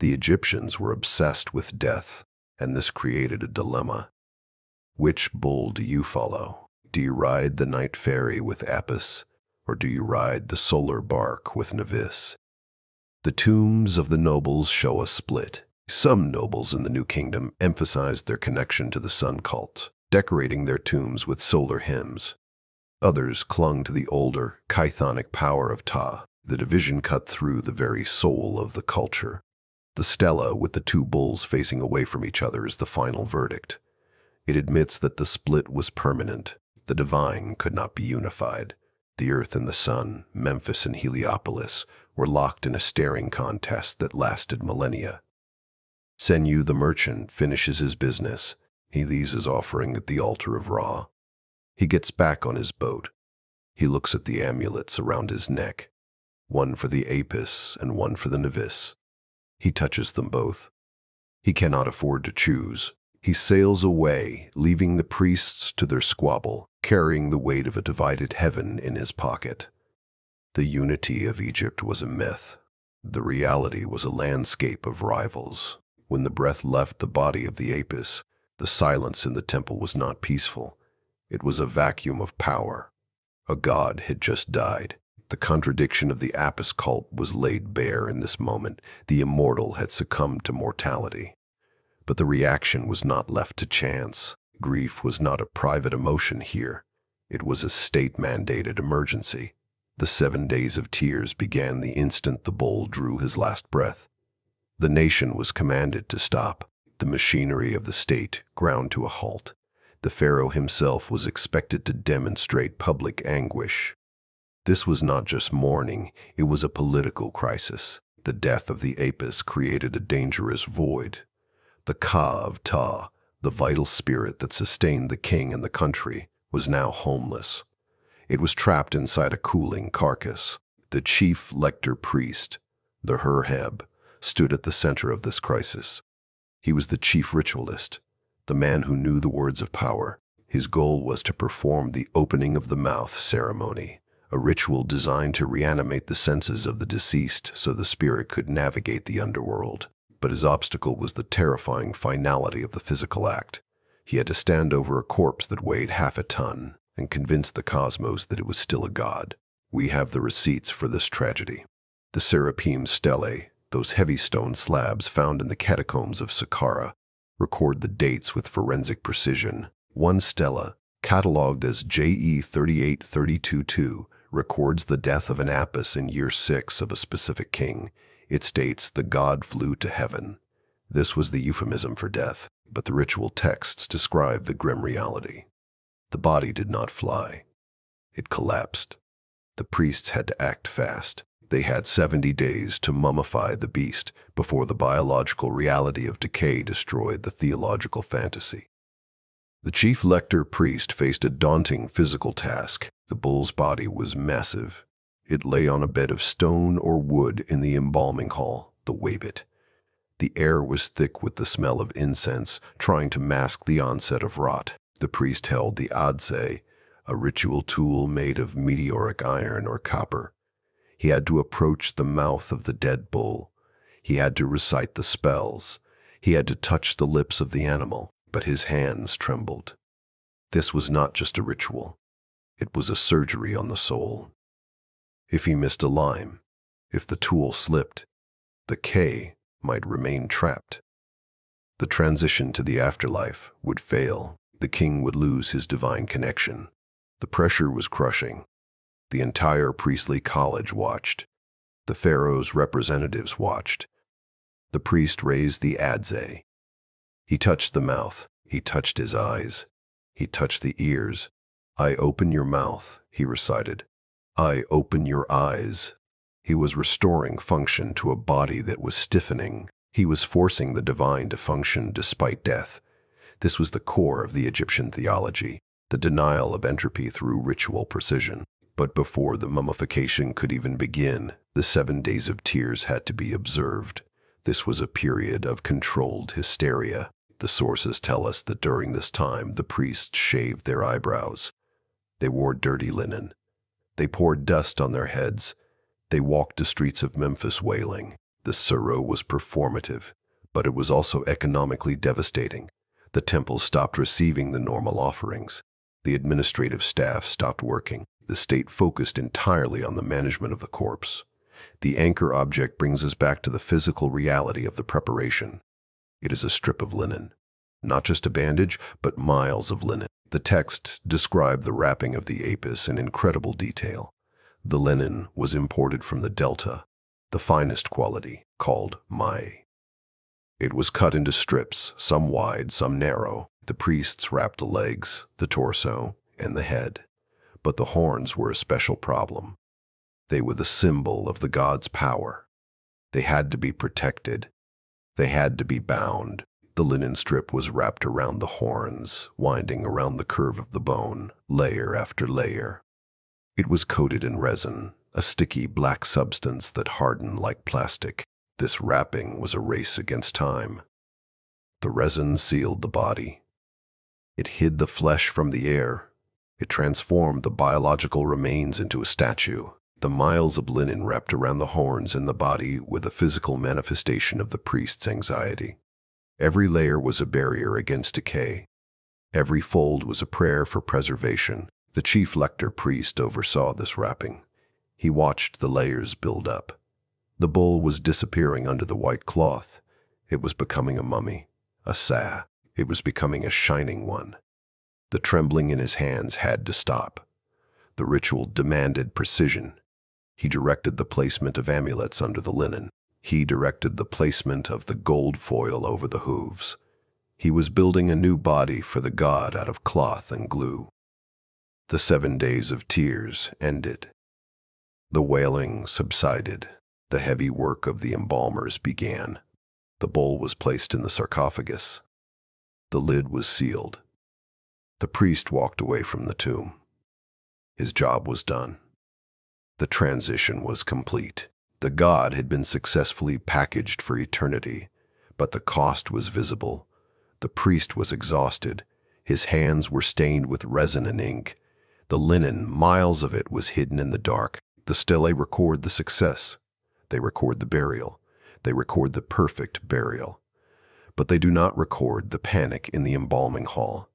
Speaker 1: The Egyptians were obsessed with death, and this created a dilemma. Which bull do you follow? Do you ride the night ferry with Apis, or do you ride the solar bark with Mnevis? The tombs of the nobles show a split. Some nobles in the New Kingdom emphasized their connection to the sun cult, decorating their tombs with solar hymns. Others clung to the older, chthonic power of Ptah. The division cut through the very soul of the culture. The stela with the 2 bulls facing away from each other is the final verdict. It admits that the split was permanent. The divine could not be unified. The earth and the sun, Memphis and Heliopolis, were locked in a staring contest that lasted millennia. Senyu the merchant finishes his business. He leaves his offering at the altar of Ra. He gets back on his boat. He looks at the amulets around his neck, one for the Apis and one for the Mnevis. He touches them both. He cannot afford to choose. He sails away, leaving the priests to their squabble, carrying the weight of a divided heaven in his pocket. The unity of Egypt was a myth. The reality was a landscape of rivals. When the breath left the body of the Apis, the silence in the temple was not peaceful. It was a vacuum of power. A god had just died. The contradiction of the Apis cult was laid bare in this moment. The immortal had succumbed to mortality. But the reaction was not left to chance. Grief was not a private emotion here. It was a state-mandated emergency. The 7 days of tears began the instant the bull drew his last breath. The nation was commanded to stop. The machinery of the state ground to a halt. The pharaoh himself was expected to demonstrate public anguish. This was not just mourning, it was a political crisis. The death of the Apis created a dangerous void. The Ka of Ptah, the vital spirit that sustained the king and the country, was now homeless. It was trapped inside a cooling carcass. The chief lector priest, the Herheb, stood at the center of this crisis. He was the chief ritualist, the man who knew the words of power. His goal was to perform the opening of the mouth ceremony, a ritual designed to reanimate the senses of the deceased so the spirit could navigate the underworld. But his obstacle was the terrifying finality of the physical act. He had to stand over a corpse that weighed half a ton and convince the cosmos that it was still a god. We have the receipts for this tragedy. The Serapeum stelae, those heavy stone slabs found in the catacombs of Saqqara, record the dates with forensic precision. One stela, catalogued as JE 38322, records the death of an Apis in year 6 of a specific king. It states the god flew to heaven. This was the euphemism for death, but the ritual texts describe the grim reality. The body did not fly. It collapsed. The priests had to act fast. They had 70 days to mummify the beast before the biological reality of decay destroyed the theological fantasy. The chief lector priest faced a daunting physical task. The bull's body was massive. It lay on a bed of stone or wood in the embalming hall, the waybit. The air was thick with the smell of incense, trying to mask the onset of rot. The priest held the adze, a ritual tool made of meteoric iron or copper. He had to approach the mouth of the dead bull. He had to recite the spells. He had to touch the lips of the animal, but his hands trembled. This was not just a ritual. It was a surgery on the soul. If he missed a line, if the tool slipped, the K might remain trapped. The transition to the afterlife would fail. The king would lose his divine connection. The pressure was crushing. The entire priestly college watched. The pharaoh's representatives watched. The priest raised the adze. He touched the mouth. He touched his eyes. He touched the ears. "I open your mouth," he recited. "I open your eyes." He was restoring function to a body that was stiffening. He was forcing the divine to function despite death. This was the core of the Egyptian theology, the denial of entropy through ritual precision. But before the mummification could even begin, the 7 days of tears had to be observed. This was a period of controlled hysteria. The sources tell us that during this time, the priests shaved their eyebrows. They wore dirty linen. They poured dust on their heads. They walked the streets of Memphis wailing. The sorrow was performative, but it was also economically devastating. The temple stopped receiving the normal offerings. The administrative staff stopped working. The state focused entirely on the management of the corpse. The anchor object brings us back to the physical reality of the preparation. It is a strip of linen. Not just a bandage, but miles of linen. The text described the wrapping of the apis in incredible detail. The linen was imported from the delta, the finest quality, called mai. It was cut into strips, some wide, some narrow. The priests wrapped the legs, the torso, and the head. But the horns were a special problem. They were the symbol of the god's power. They had to be protected. They had to be bound. The linen strip was wrapped around the horns, winding around the curve of the bone, layer after layer. It was coated in resin, a sticky black substance that hardened like plastic. This wrapping was a race against time. The resin sealed the body. It hid the flesh from the air. It transformed the biological remains into a statue. The miles of linen wrapped around the horns and the body were the physical manifestation of the priest's anxiety. Every layer was a barrier against decay. Every fold was a prayer for preservation. The chief lector priest oversaw this wrapping. He watched the layers build up. The bull was disappearing under the white cloth. It was becoming a mummy, a sa. It was becoming a shining one. The trembling in his hands had to stop. The ritual demanded precision. He directed the placement of amulets under the linen. He directed the placement of the gold foil over the hooves. He was building a new body for the god out of cloth and glue. The 7 days of tears ended. The wailing subsided. The heavy work of the embalmers began. The bull was placed in the sarcophagus. The lid was sealed. The priest walked away from the tomb. His job was done. The transition was complete. The god had been successfully packaged for eternity, but the cost was visible. The priest was exhausted. His hands were stained with resin and ink. The linen, miles of it, was hidden in the dark. The stelae record the success. They record the burial. They record the perfect burial. But they do not record the panic in the embalming hall.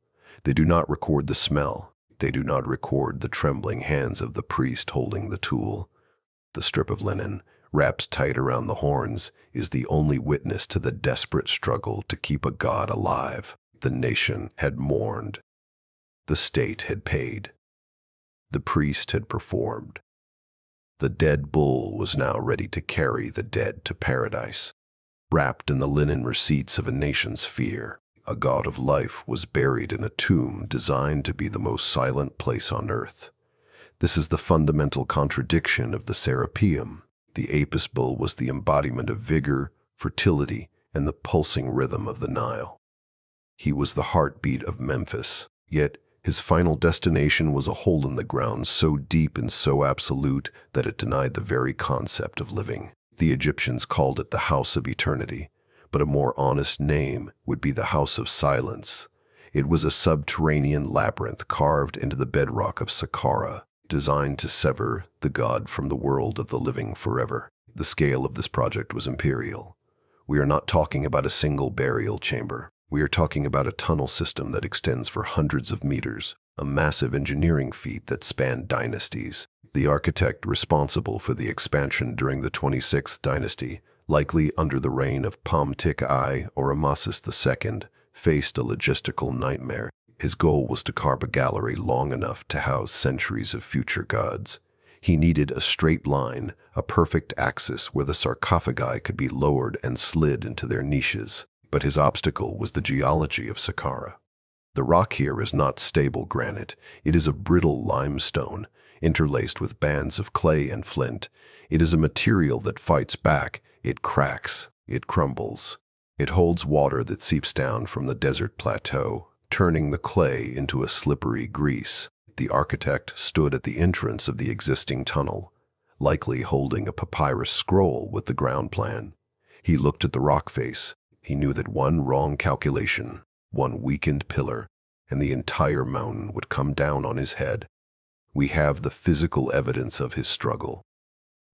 Speaker 1: They do not record the smell. They do not record the trembling hands of the priest holding the tool. The strip of linen, wrapped tight around the horns, is the only witness to the desperate struggle to keep a god alive. The nation had mourned. The state had paid. The priest had performed. The dead bull was now ready to carry the dead to paradise. Wrapped in the linen receipts of a nation's fear, a god of life was buried in a tomb designed to be the most silent place on earth. This is the fundamental contradiction of the Serapeum. The Apis bull was the embodiment of vigor, fertility, and the pulsing rhythm of the Nile. He was the heartbeat of Memphis. Yet, his final destination was a hole in the ground so deep and so absolute that it denied the very concept of living. The Egyptians called it the House of Eternity, but a more honest name would be the House of Silence. It was a subterranean labyrinth carved into the bedrock of Saqqara, designed to sever the god from the world of the living forever. The scale of this project was imperial. We are not talking about a single burial chamber. We are talking about a tunnel system that extends for hundreds of meters, a massive engineering feat that spanned dynasties. The architect responsible for the expansion during the 26th dynasty, likely under the reign of Ptah or Amasis II, faced a logistical nightmare. His goal was to carve a gallery long enough to house centuries of future gods. He needed a straight line, a perfect axis where the sarcophagi could be lowered and slid into their niches. But his obstacle was the geology of Saqqara. The rock here is not stable granite. It is a brittle limestone, interlaced with bands of clay and flint. It is a material that fights back. It cracks. It crumbles. It holds water that seeps down from the desert plateau, turning the clay into a slippery grease. The architect stood at the entrance of the existing tunnel, likely holding a papyrus scroll with the ground plan. He looked at the rock face. He knew that one wrong calculation, one weakened pillar, and the entire mountain would come down on his head. We have the physical evidence of his struggle.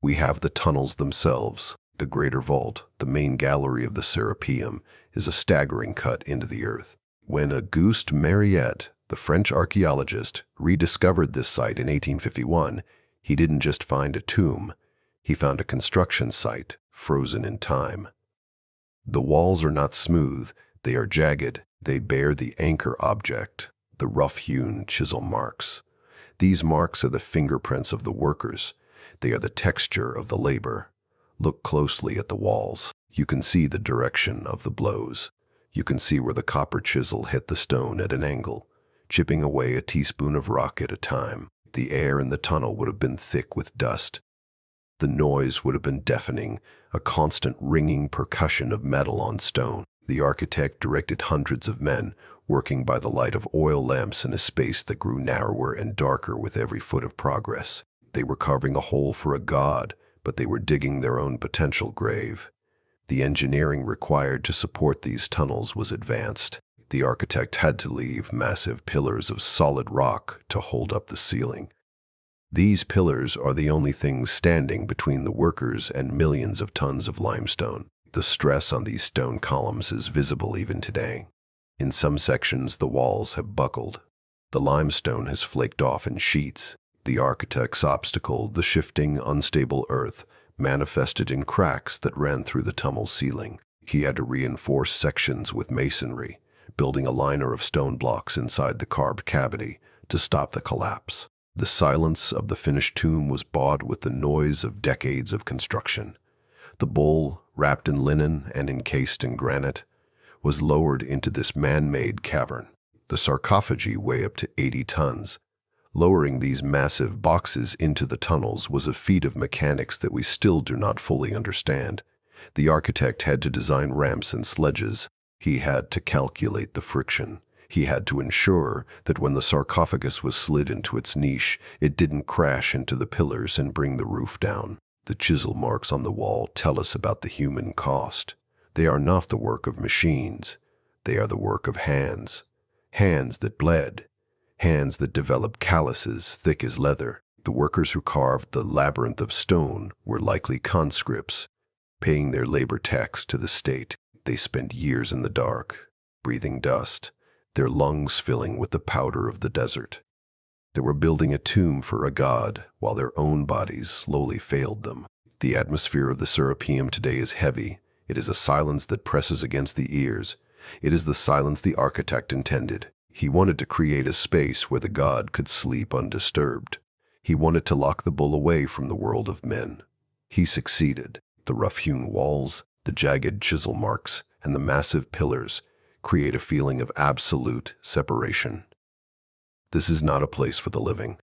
Speaker 1: We have the tunnels themselves. The greater vault, the main gallery of the Serapeum, is a staggering cut into the earth. When Auguste Mariette, the French archaeologist, rediscovered this site in 1851, he didn't just find a tomb. He found a construction site, frozen in time. The walls are not smooth, they are jagged. They bear the anchor object, the rough-hewn chisel marks. These marks are the fingerprints of the workers. They are the texture of the labor. Look closely at the walls. You can see the direction of the blows. You can see where the copper chisel hit the stone at an angle, chipping away a teaspoon of rock at a time. The air in the tunnel would have been thick with dust. The noise would have been deafening, a constant ringing percussion of metal on stone. The architect directed hundreds of men, working by the light of oil lamps in a space that grew narrower and darker with every foot of progress. They were carving a hole for a god, but they were digging their own potential grave. The engineering required to support these tunnels was advanced. The architect had to leave massive pillars of solid rock to hold up the ceiling. These pillars are the only things standing between the workers and millions of tons of limestone. The stress on these stone columns is visible even today. In some sections, the walls have buckled. The limestone has flaked off in sheets. The architect's obstacle, the shifting, unstable earth, manifested in cracks that ran through the tunnel ceiling. He had to reinforce sections with masonry, building a liner of stone blocks inside the carved cavity to stop the collapse. The silence of the finished tomb was bought with the noise of decades of construction. The bull, wrapped in linen and encased in granite, was lowered into this man-made cavern. The sarcophagi weigh up to 80 tons. Lowering these massive boxes into the tunnels was a feat of mechanics that we still do not fully understand. The architect had to design ramps and sledges. He had to calculate the friction. He had to ensure that when the sarcophagus was slid into its niche, it didn't crash into the pillars and bring the roof down. The chisel marks on the wall tell us about the human cost. They are not the work of machines. They are the work of hands. Hands that bled. Hands that developed calluses thick as leather. The workers who carved the Labyrinth of Stone were likely conscripts, paying their labor tax to the state. They spent years in the dark, breathing dust, their lungs filling with the powder of the desert. They were building a tomb for a god while their own bodies slowly failed them. The atmosphere of the Serapeum today is heavy. It is a silence that presses against the ears. It is the silence the architect intended. He wanted to create a space where the god could sleep undisturbed. He wanted to lock the bull away from the world of men. He succeeded. The rough-hewn walls, the jagged chisel marks, and the massive pillars create a feeling of absolute separation. This is not a place for the living.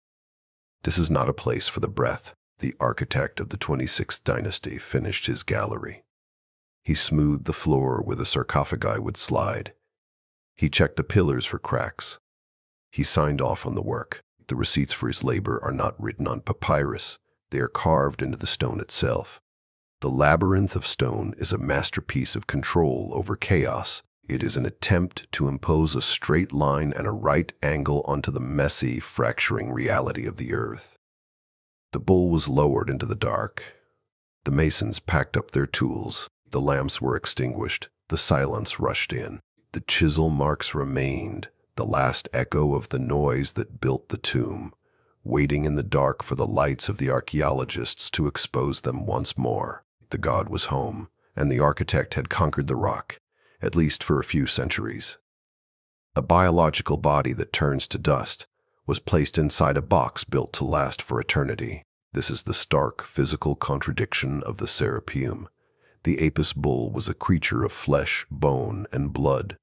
Speaker 1: This is not a place for the breath. The architect of the 26th dynasty finished his gallery. He smoothed the floor where the sarcophagi would slide. He checked the pillars for cracks. He signed off on the work. The receipts for his labor are not written on papyrus. They are carved into the stone itself. The Labyrinth of Stone is a masterpiece of control over chaos. It is an attempt to impose a straight line and a right angle onto the messy, fracturing reality of the earth. The bull was lowered into the dark. The masons packed up their tools. The lamps were extinguished. The silence rushed in. The chisel marks remained, the last echo of the noise that built the tomb, waiting in the dark for the lights of the archaeologists to expose them once more. The god was home, and the architect had conquered the rock, at least for a few centuries. A biological body that turns to dust was placed inside a box built to last for eternity. This is the stark physical contradiction of the Serapeum. The Apis bull was a creature of flesh, bone, and blood,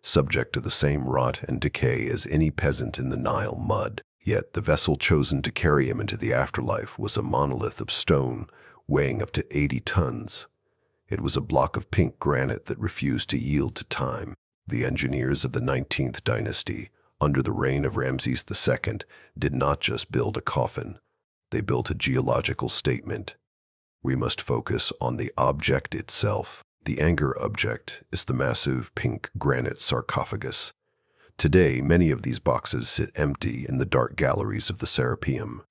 Speaker 1: subject to the same rot and decay as any peasant in the Nile mud. Yet the vessel chosen to carry him into the afterlife was a monolith of stone weighing up to 80 tons. It was a block of pink granite that refused to yield to time. The engineers of the 19th dynasty, under the reign of Ramses II, did not just build a coffin. They built a geological statement. We must focus on the object itself. The anchor object is the massive pink granite sarcophagus. Today, many of these boxes sit empty in the dark galleries of the Serapeum.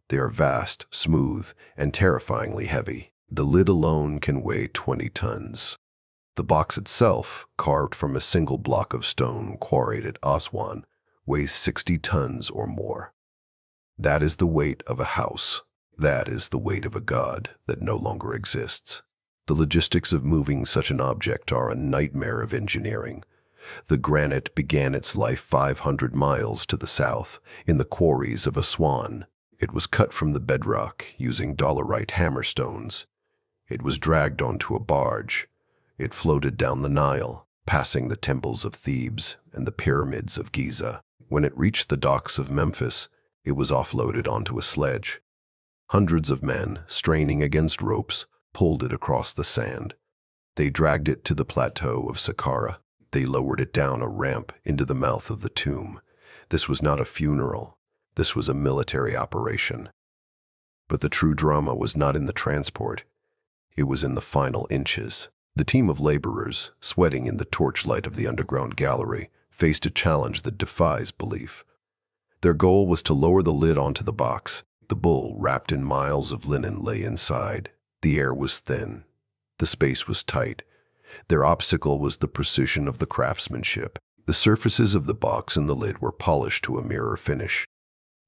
Speaker 1: They are vast, smooth, and terrifyingly heavy. The lid alone can weigh 20 tons. The box itself, carved from a single block of stone quarried at Aswan, weighs 60 tons or more. That is the weight of a house. That is the weight of a god that no longer exists. The logistics of moving such an object are a nightmare of engineering. The granite began its life 500 miles to the south, in the quarries of Aswan. It was cut from the bedrock using dolerite hammerstones. It was dragged onto a barge. It floated down the Nile, passing the temples of Thebes and the pyramids of Giza. When it reached the docks of Memphis, it was offloaded onto a sledge. Hundreds of men, straining against ropes, pulled it across the sand. They dragged it to the plateau of Saqqara. They lowered it down a ramp into the mouth of the tomb. This was not a funeral. This was a military operation. But the true drama was not in the transport. It was in the final inches. The team of laborers, sweating in the torchlight of the underground gallery, faced a challenge that defies belief. Their goal was to lower the lid onto the box. The bull, wrapped in miles of linen, lay inside. The air was thin. The space was tight. Their obstacle was the precision of the craftsmanship. The surfaces of the box and the lid were polished to a mirror finish.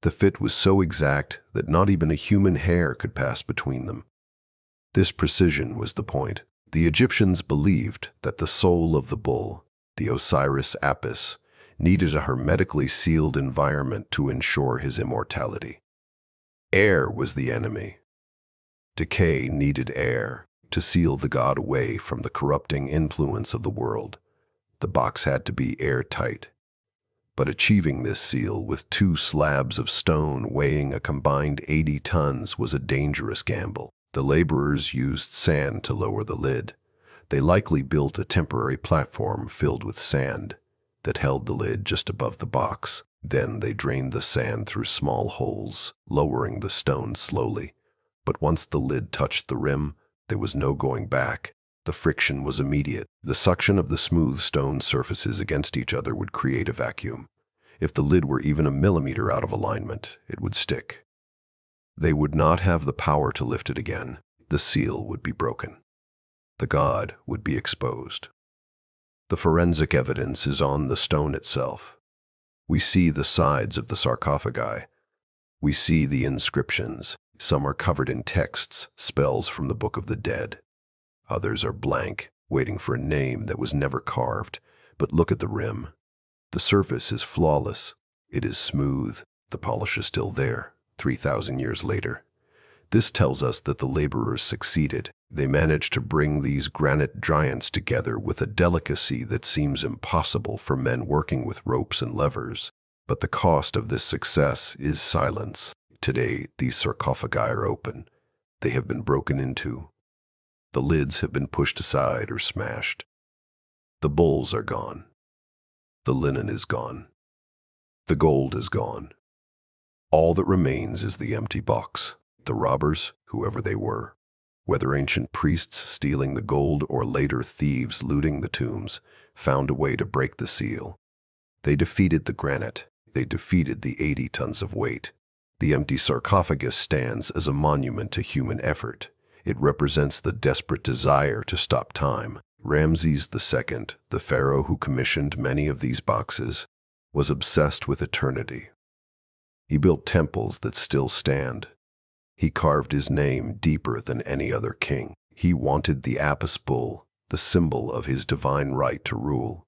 Speaker 1: The fit was so exact that not even a human hair could pass between them. This precision was the point. The Egyptians believed that the soul of the bull, the Osiris-Apis, needed a hermetically sealed environment to ensure his immortality. Air was the enemy. Decay needed air to seal the god away from the corrupting influence of the world. The box had to be airtight. But achieving this seal with 2 slabs of stone weighing a combined 80 tons was a dangerous gamble. The laborers used sand to lower the lid. They likely built a temporary platform filled with sand that held the lid just above the box. Then they drained the sand through small holes, lowering the stone slowly. But once the lid touched the rim, there was no going back. The friction was immediate. The suction of the smooth stone surfaces against each other would create a vacuum. If the lid were even a millimeter out of alignment, it would stick. They would not have the power to lift it again. The seal would be broken. The god would be exposed. The forensic evidence is on the stone itself. We see the sides of the sarcophagi. We see the inscriptions. Some are covered in texts, spells from the Book of the Dead. Others are blank, waiting for a name that was never carved. But look at the rim. The surface is flawless. It is smooth. The polish is still there, 3,000 years later. This tells us that the laborers succeeded. They managed to bring these granite giants together with a delicacy that seems impossible for men working with ropes and levers. But the cost of this success is silence. Today, these sarcophagi are open. They have been broken into. The lids have been pushed aside or smashed. The bulls are gone. The linen is gone. The gold is gone. All that remains is the empty box. The robbers, whoever they were, whether ancient priests stealing the gold or later thieves looting the tombs, found a way to break the seal. They defeated the granite. They defeated the 80 tons of weight. The empty sarcophagus stands as a monument to human effort. It represents the desperate desire to stop time. Ramses II, the pharaoh who commissioned many of these boxes, was obsessed with eternity. He built temples that still stand. He carved his name deeper than any other king. He wanted the Apis bull, the symbol of his divine right to rule,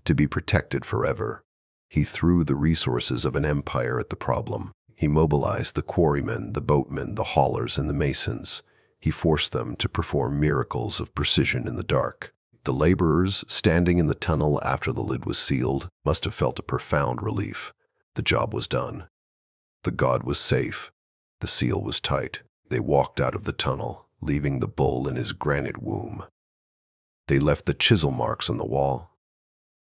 Speaker 1: to be protected forever. He threw the resources of an empire at the problem. He mobilized the quarrymen, the boatmen, the haulers, and the masons. He forced them to perform miracles of precision in the dark. The laborers, standing in the tunnel after the lid was sealed, must have felt a profound relief. The job was done. The god was safe. The seal was tight. They walked out of the tunnel, leaving the bull in his granite womb. They left the chisel marks on the wall.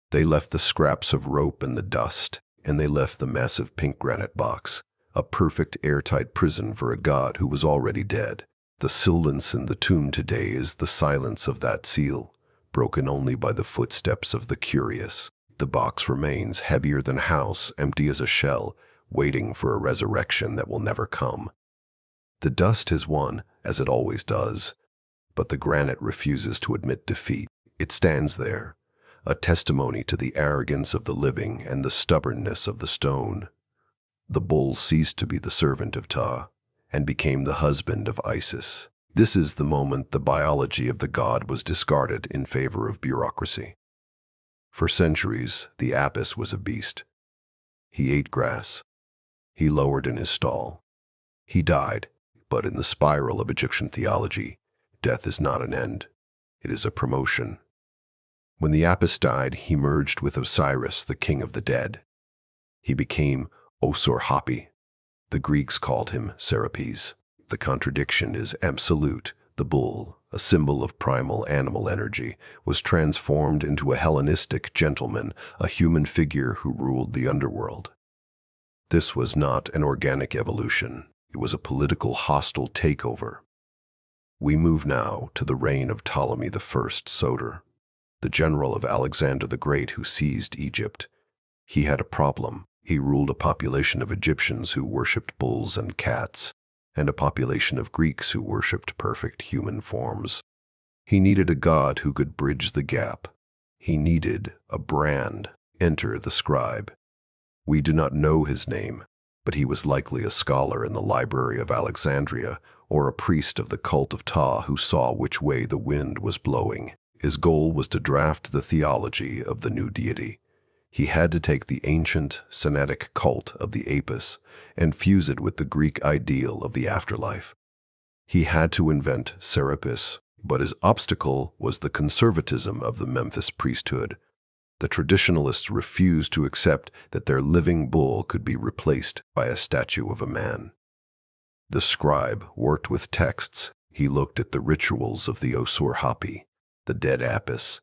Speaker 1: They left the scraps of rope and the dust, and they left the massive pink granite box, a perfect airtight prison for a god who was already dead. The silence in the tomb today is the silence of that seal, broken only by the footsteps of the curious. The box remains heavier than a house, empty as a shell, waiting for a resurrection that will never come. The dust has won, as it always does, but the granite refuses to admit defeat. It stands there, a testimony to the arrogance of the living and the stubbornness of the stone. The bull ceased to be the servant of Ptah and became the husband of Isis. This is the moment the biology of the god was discarded in favor of bureaucracy. For centuries, the Apis was a beast. He ate grass. He lowered in his stall. He died, but in the spiral of Egyptian theology, death is not an end. It is a promotion. When the Apis died, he merged with Osiris, the king of the dead. He became Osiris-Apis. The Greeks called him Serapeum. The contradiction is absolute. The bull, a symbol of primal animal energy, was transformed into a Hellenistic gentleman, a human figure who ruled the underworld. This was not an organic evolution. It was a political hostile takeover. We move now to the reign of Ptolemy I Soter, the general of Alexander the Great who seized Egypt. He had a problem. He ruled a population of Egyptians who worshipped bulls and cats, and a population of Greeks who worshipped perfect human forms. He needed a god who could bridge the gap. He needed a brand. Enter the scribe. We do not know his name, but he was likely a scholar in the library of Alexandria or a priest of the cult of Ptah who saw which way the wind was blowing. His goal was to draft the theology of the new deity. He had to take the ancient Semitic cult of the Apis and fuse it with the Greek ideal of the afterlife. He had to invent Serapeum, but his obstacle was the conservatism of the Memphis priesthood. The traditionalists refused to accept that their living bull could be replaced by a statue of a man. The scribe worked with texts. He looked at the rituals of the Osiris-Apis, the dead Apis.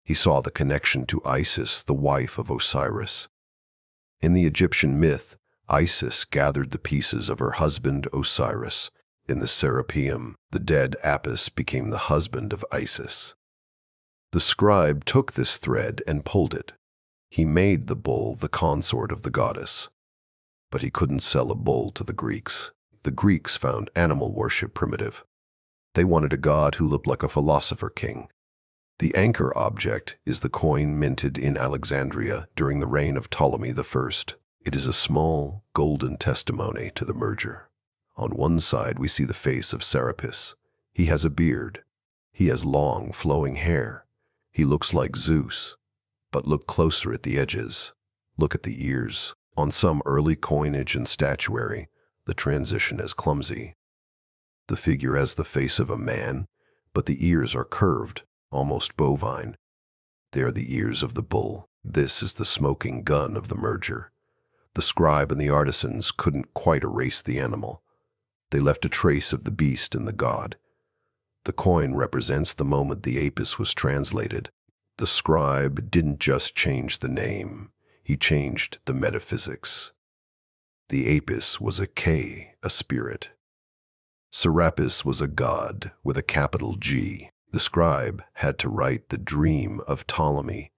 Speaker 1: He saw the connection to Isis, the wife of Osiris. In the Egyptian myth, Isis gathered the pieces of her husband Osiris. In the Serapeum, the dead Apis became the husband of Isis. The scribe took this thread and pulled it. He made the bull the consort of the goddess. But he couldn't sell a bull to the Greeks. The Greeks found animal worship primitive. They wanted a god who looked like a philosopher king. The anchor object is the coin minted in Alexandria during the reign of Ptolemy I. It is a small, golden testimony to the merger. On one side we see the face of Serapeum. He has a beard. He has long, flowing hair. He looks like Zeus. But look closer at the edges. Look at the ears. On some early coinage and statuary, the transition is clumsy. The figure has the face of a man, but the ears are curved, almost bovine. They are the ears of the bull. This is the smoking gun of the merger. The scribe and the artisans couldn't quite erase the animal. They left a trace of the beast and the god. The coin represents the moment the Apis was translated. The scribe didn't just change the name, he changed the metaphysics. The Apis was a K, a spirit. Serapis was a god with a capital G. The scribe had to write the dream of Ptolemy,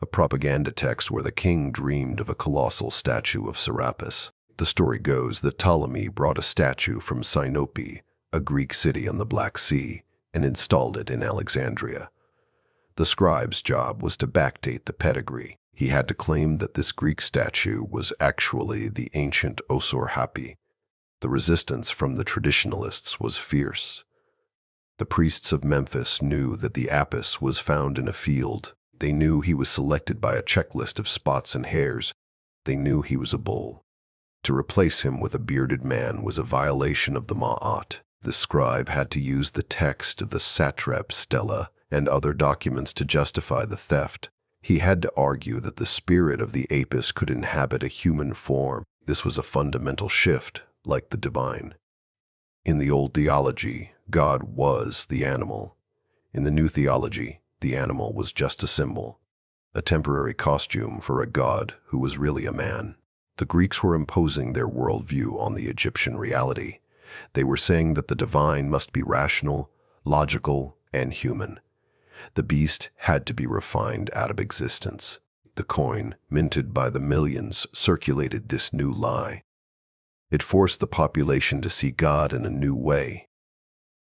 Speaker 1: a propaganda text where the king dreamed of a colossal statue of Serapis. The story goes that Ptolemy brought a statue from Sinope, a Greek city on the Black Sea, and installed it in Alexandria. The scribe's job was to backdate the pedigree. He had to claim that this Greek statue was actually the ancient Osiris-Apis. The resistance from the traditionalists was fierce. The priests of Memphis knew that the Apis was found in a field. They knew he was selected by a checklist of spots and hairs. They knew he was a bull. To replace him with a bearded man was a violation of the Ma'at. The scribe had to use the text of the satrap stela and other documents to justify the theft. He had to argue that the spirit of the Apis could inhabit a human form. This was a fundamental shift, like the divine. In the old theology, God was the animal. In the new theology, the animal was just a symbol, a temporary costume for a god who was really a man. The Greeks were imposing their worldview on the Egyptian reality. They were saying that the divine must be rational, logical, and human. The beast had to be refined out of existence. The coin, minted by the millions, circulated this new lie. It forced the population to see God in a new way.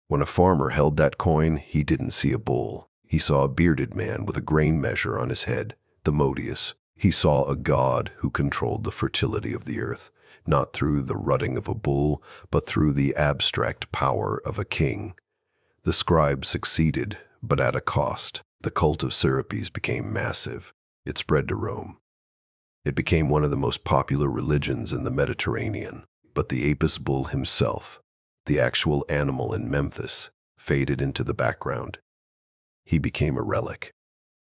Speaker 1: When a farmer held that coin, he didn't see a bull. He saw a bearded man with a grain measure on his head, the Mnevis. He saw a god who controlled the fertility of the earth, not through the rutting of a bull, but through the abstract power of a king. The scribe succeeded, but at a cost. The cult of Serapeum became massive. It spread to Rome. It became one of the most popular religions in the Mediterranean. But the Apis bull himself, the actual animal in Memphis, faded into the background. He became a relic.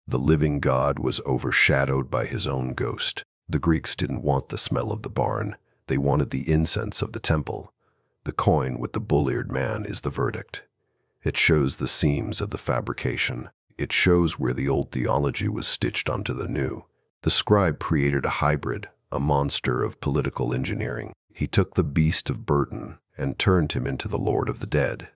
Speaker 1: The living god was overshadowed by his own ghost. The Greeks didn't want the smell of the barn. They wanted the incense of the temple. The coin with the bull-eared man is the verdict. It shows the seams of the fabrication. It shows where the old theology was stitched onto the new. The scribe created a hybrid, a monster of political engineering. He took the beast of burden and turned him into the Lord of the Dead.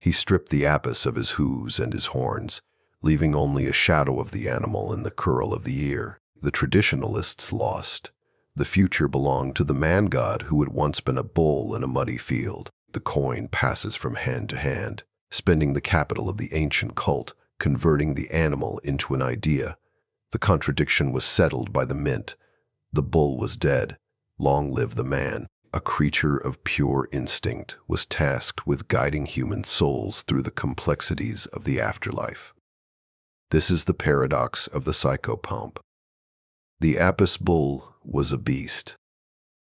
Speaker 1: He stripped the Apis of his hooves and his horns, leaving only a shadow of the animal in the curl of the ear. The traditionalists lost. The future belonged to the man-god who had once been a bull in a muddy field. The coin passes from hand to hand, spending the capital of the ancient cult, converting the animal into an idea. The contradiction was settled by the mint. The bull was dead. Long live the man. A creature of pure instinct was tasked with guiding human souls through the complexities of the afterlife. This is the paradox of the Psychopomp. The Apis bull was a beast.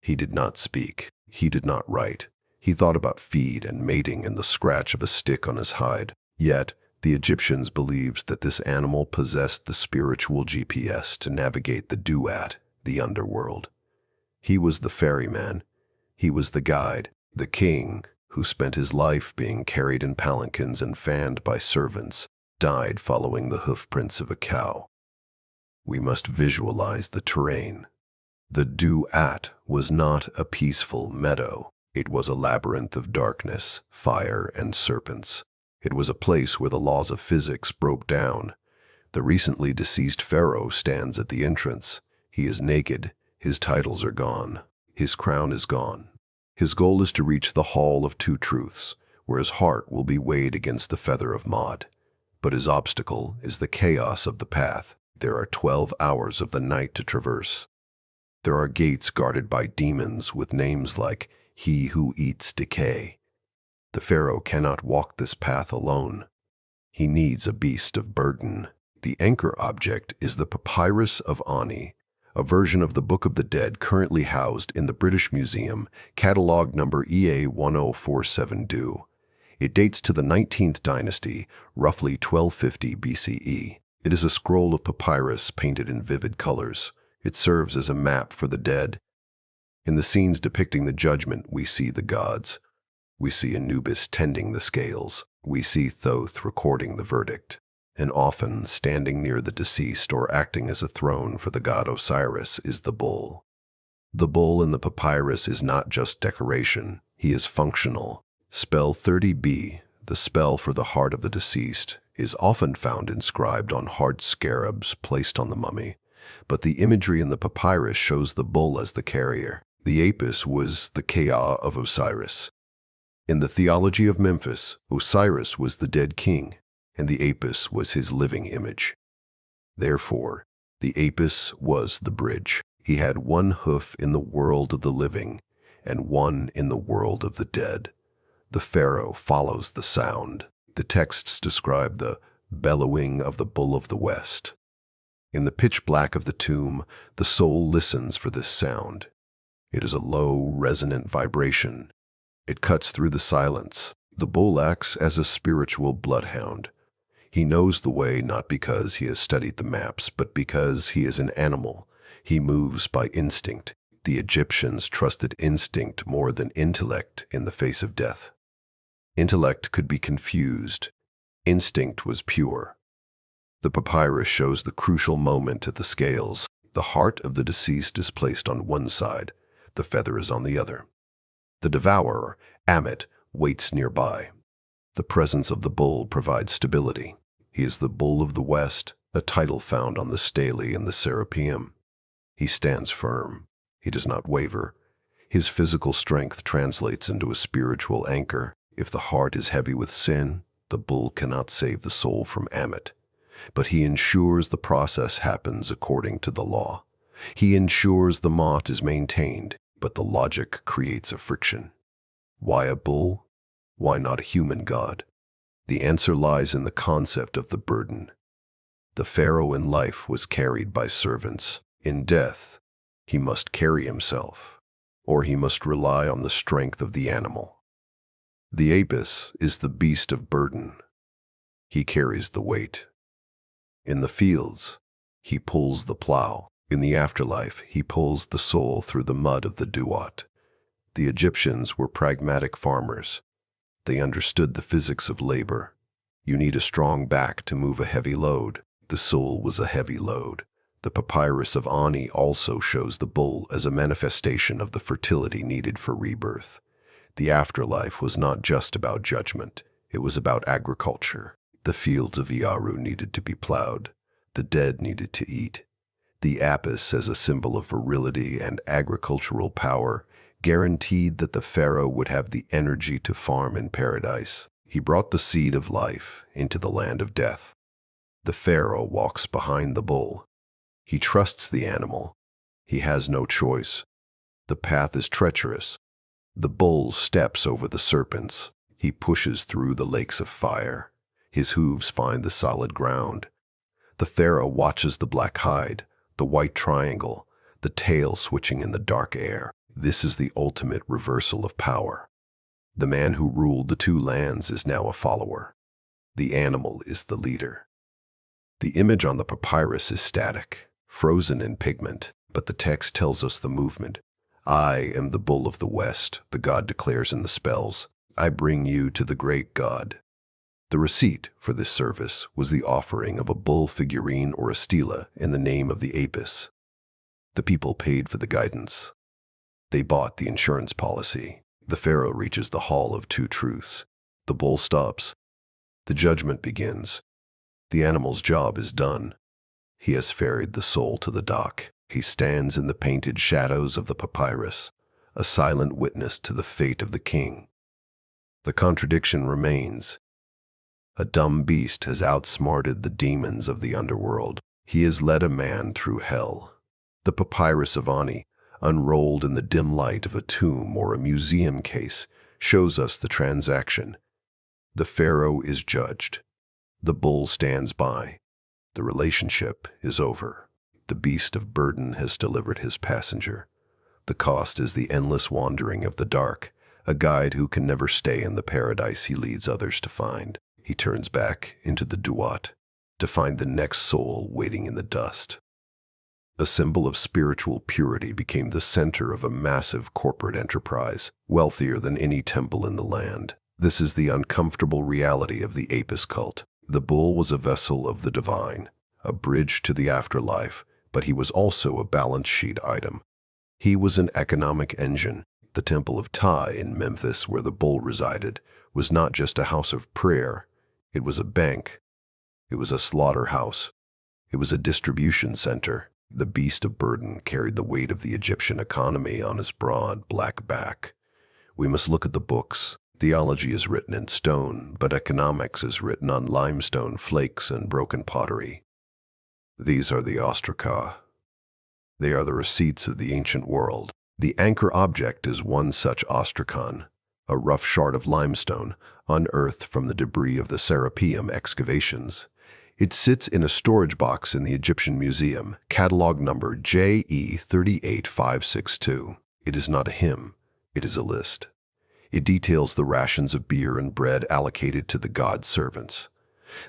Speaker 1: He did not speak. He did not write. He thought about feed and mating and the scratch of a stick on his hide. Yet, the Egyptians believed that this animal possessed the spiritual GPS to navigate the duat, the underworld. He was the ferryman. He was the guide, the king, who spent his life being carried in palanquins and fanned by servants, died following the hoofprints of a cow. We must visualize the terrain. The duat was not a peaceful meadow. It was a labyrinth of darkness, fire, and serpents. It was a place where the laws of physics broke down. The recently deceased pharaoh stands at the entrance. He is naked. His titles are gone. His crown is gone. His goal is to reach the Hall of Two Truths, where his heart will be weighed against the feather of Maud. But his obstacle is the chaos of the path. There are 12 hours of the night to traverse. There are gates guarded by demons with names like He Who Eats Decay. The pharaoh cannot walk this path alone. He needs a beast of burden. The anchor object is the Papyrus of Ani, a version of the Book of the Dead currently housed in the British Museum, catalog number EA1047-2. It dates to the 19th dynasty, roughly 1250 BCE. It is a scroll of papyrus painted in vivid colors. It serves as a map for the dead. In the scenes depicting the judgment, we see the gods. We see Anubis tending the scales. We see Thoth recording the verdict. and often standing near the deceased or acting as a throne for the god Osiris is the bull. The bull in the papyrus is not just decoration, he is functional. Spell 30b, the spell for the heart of the deceased, is often found inscribed on hard scarabs placed on the mummy, but the imagery in the papyrus shows the bull as the carrier. The Apis was the Ptah of Osiris. In the theology of Memphis, Osiris was the dead king, and the Apis was his living image. Therefore, the Apis was the bridge. He had one hoof in the world of the living and one in the world of the dead. The pharaoh follows the sound. The texts describe the bellowing of the bull of the west. In the pitch black of the tomb, the soul listens for this sound. It is a low, resonant vibration. It cuts through the silence. The bull acts as a spiritual bloodhound. He knows the way not because he has studied the maps, but because he is an animal. He moves by instinct. The Egyptians trusted instinct more than intellect in the face of death. Intellect could be confused. Instinct was pure. The papyrus shows the crucial moment at the scales. The heart of the deceased is placed on one side. The feather is on the other. The devourer, Ammit, waits nearby. The presence of the bull provides stability. He is the bull of the west, a title found on the stele and the Serapeum. He stands firm. He does not waver. His physical strength translates into a spiritual anchor. If the heart is heavy with sin, the bull cannot save the soul from Ammit. But he ensures the process happens according to the law. He ensures the mot is maintained, but the logic creates a friction. Why a bull? Why not a human god? The answer lies in the concept of the burden. The pharaoh in life was carried by servants. In death, he must carry himself, or he must rely on the strength of the animal. The Apis is the beast of burden. He carries the weight. In the fields, he pulls the plow. In the afterlife, he pulls the soul through the mud of the duat. The Egyptians were pragmatic farmers. They understood the physics of labor. You need a strong back to move a heavy load. The soul was a heavy load. The papyrus of Ani also shows the bull as a manifestation of the fertility needed for rebirth. The afterlife was not just about judgment. It was about agriculture. The fields of Iaru needed to be plowed. The dead needed to eat. The Apis, as a symbol of virility and agricultural power, guaranteed that the pharaoh would have the energy to farm in paradise. He brought the seed of life into the land of death. The pharaoh walks behind the bull. He trusts the animal. He has no choice. The path is treacherous. The bull steps over the serpents. He pushes through the lakes of fire. His hooves find the solid ground. The pharaoh watches the black hide, the white triangle, the tail switching in the dark air. This is the ultimate reversal of power. The man who ruled the two lands is now a follower. The animal is the leader. The image on the papyrus is static, frozen in pigment, but the text tells us the movement. I am the bull of the west, the god declares in the spells. I bring you to the great god. The receipt for this service was the offering of a bull figurine or a stela in the name of the Apis. The people paid for the guidance. They bought the insurance policy. The pharaoh reaches the hall of two truths. The bull stops. The judgment begins. The animal's job is done. He has ferried the soul to the dock. He stands in the painted shadows of the papyrus, a silent witness to the fate of the king. The contradiction remains. A dumb beast has outsmarted the demons of the underworld. He has led a man through hell. The papyrus of Ani, unrolled in the dim light of a tomb or a museum case, shows us the transaction. The pharaoh is judged. The bull stands by. The relationship is over. The beast of burden has delivered his passenger. The cost is the endless wandering of the dark, a guide who can never stay in the paradise he leads others to find. He turns back into the duat to find the next soul waiting in the dust. A symbol of spiritual purity became the center of a massive corporate enterprise, wealthier than any temple in the land. This is the uncomfortable reality of the Apis cult. The bull was a vessel of the divine, a bridge to the afterlife, but he was also a balance sheet item. He was an economic engine. The temple of Ptah in Memphis, where the bull resided, was not just a house of prayer. It was a bank. It was a slaughterhouse. It was a distribution center. The beast of burden carried the weight of the Egyptian economy on his broad, black back. We must look at the books. Theology is written in stone, but economics is written on limestone flakes and broken pottery. These are the ostraca. They are the receipts of the ancient world. The anchor object is one such ostracon, a rough shard of limestone, unearthed from the debris of the Serapeum excavations. It sits in a storage box in the Egyptian Museum, catalog number JE38562. It is not a hymn, it is a list. It details the rations of beer and bread allocated to the god's servants.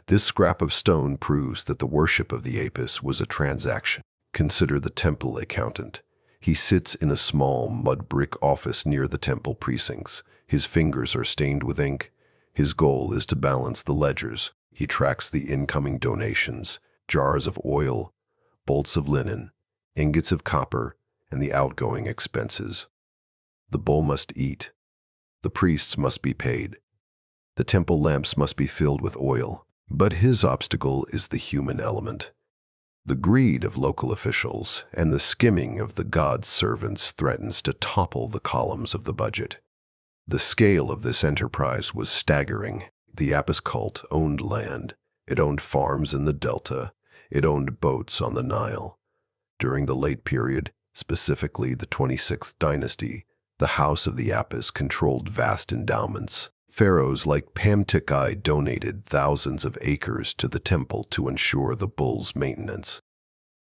Speaker 1: This scrap of stone proves that the worship of the Apis was a transaction. Consider the temple accountant. He sits in a small mud brick office near the temple precincts. His fingers are stained with ink. His goal is to balance the ledgers. He tracks the incoming donations, jars of oil, bolts of linen, ingots of copper, and the outgoing expenses. The bull must eat. The priests must be paid. The temple lamps must be filled with oil. But his obstacle is the human element. The greed of local officials and the skimming of the god's servants threatens to topple the columns of the budget. The scale of this enterprise was staggering. The Apis cult owned land. It owned farms in the Delta. It owned boats on the Nile. During the late period, specifically the 26th dynasty, the House of the Apis controlled vast endowments. Pharaohs like Ptah donated thousands of acres to the temple to ensure the bull's maintenance.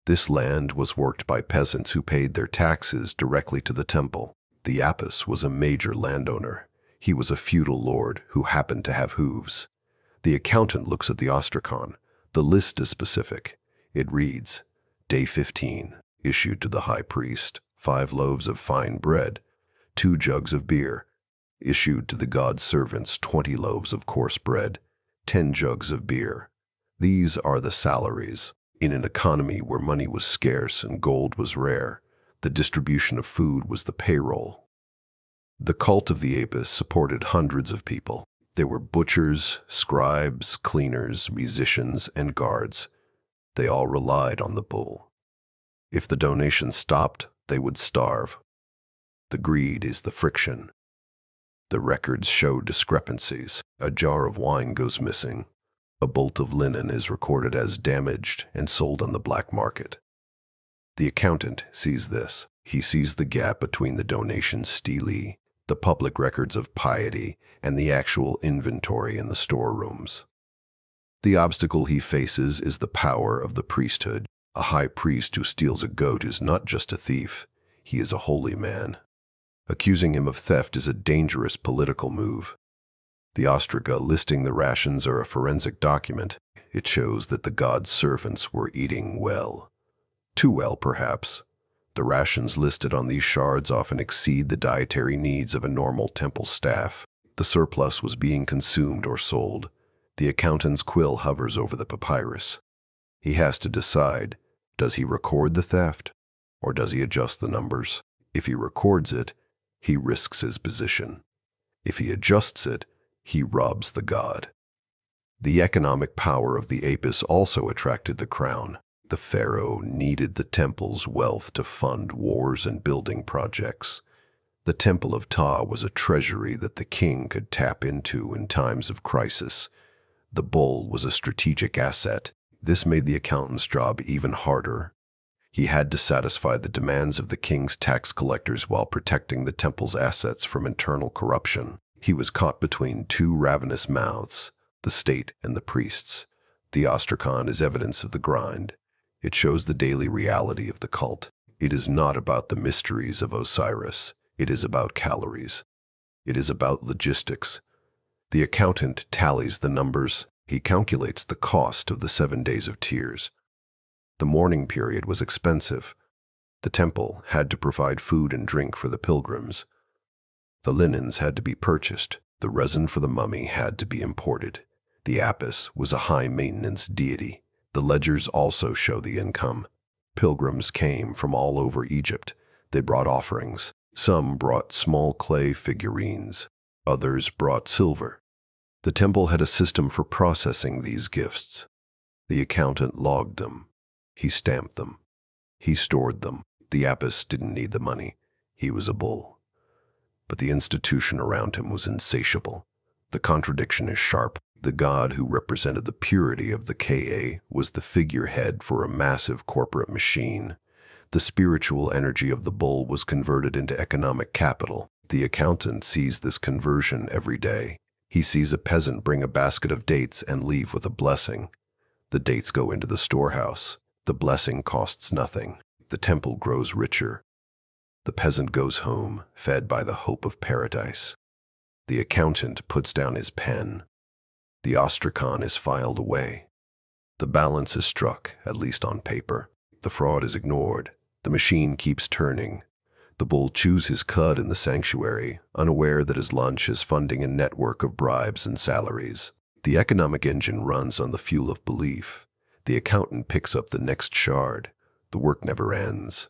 Speaker 1: This land was worked by peasants who paid their taxes directly to the temple. The Apis was a major landowner. He was a feudal lord who happened to have hooves. The accountant looks at the ostracon. The list is specific. It reads, Day 15, issued to the high priest, 5 loaves of fine bread, 2 jugs of beer. Issued to the god's servants 20 loaves of coarse bread, 10 jugs of beer. These are the salaries. In an economy where money was scarce and gold was rare, the distribution of food was the payroll. The cult of the Apis supported hundreds of people. They were butchers, scribes, cleaners, musicians, and guards. They all relied on the bull. If the donations stopped, they would starve. The greed is the friction. The records show discrepancies. A jar of wine goes missing. A bolt of linen is recorded as damaged and sold on the black market. The accountant sees this. He sees the gap between the donation stele, the public records of piety, and the actual inventory in the storerooms. The obstacle he faces is the power of the priesthood. A high priest who steals a goat is not just a thief, he is a holy man. Accusing him of theft is a dangerous political move. The ostraca listing the rations are a forensic document. It shows that the god's servants were eating well. Too well, perhaps. The rations listed on these shards often exceed the dietary needs of a normal temple staff. The surplus was being consumed or sold. The accountant's quill hovers over the papyrus. He has to decide, does he record the theft, or does he adjust the numbers? If he records it, he risks his position. If he adjusts it, he robs the god. The economic power of the Apis also attracted the crown. The pharaoh needed the temple's wealth to fund wars and building projects. The Temple of Ptah was a treasury that the king could tap into in times of crisis. The bull was a strategic asset. This made the accountant's job even harder. He had to satisfy the demands of the king's tax collectors while protecting the temple's assets from internal corruption. He was caught between 2 ravenous mouths, the state and the priests. The ostracon is evidence of the grind. It shows the daily reality of the cult. It is not about the mysteries of Osiris. It is about calories. It is about logistics. The accountant tallies the numbers. He calculates the cost of the 7 days of tears. The mourning period was expensive. The temple had to provide food and drink for the pilgrims. The linens had to be purchased. The resin for the mummy had to be imported. The Apis was a high-maintenance deity. The ledgers also show the income. Pilgrims came from all over Egypt. They brought offerings. Some brought small clay figurines. Others brought silver. The temple had a system for processing these gifts. The accountant logged them. He stamped them. He stored them. The Apis didn't need the money. He was a bull. But the institution around him was insatiable. The contradiction is sharp. The god who represented the purity of the Ka was the figurehead for a massive corporate machine. The spiritual energy of the bull was converted into economic capital. The accountant sees this conversion every day. He sees a peasant bring a basket of dates and leave with a blessing. The dates go into the storehouse. The blessing costs nothing. The temple grows richer. The peasant goes home, fed by the hope of paradise. The accountant puts down his pen. The ostracon is filed away. The balance is struck, at least on paper. The fraud is ignored. The machine keeps turning. The bull chews his cud in the sanctuary, unaware that his lunch is funding a network of bribes and salaries. The economic engine runs on the fuel of belief. The accountant picks up the next shard. The work never ends.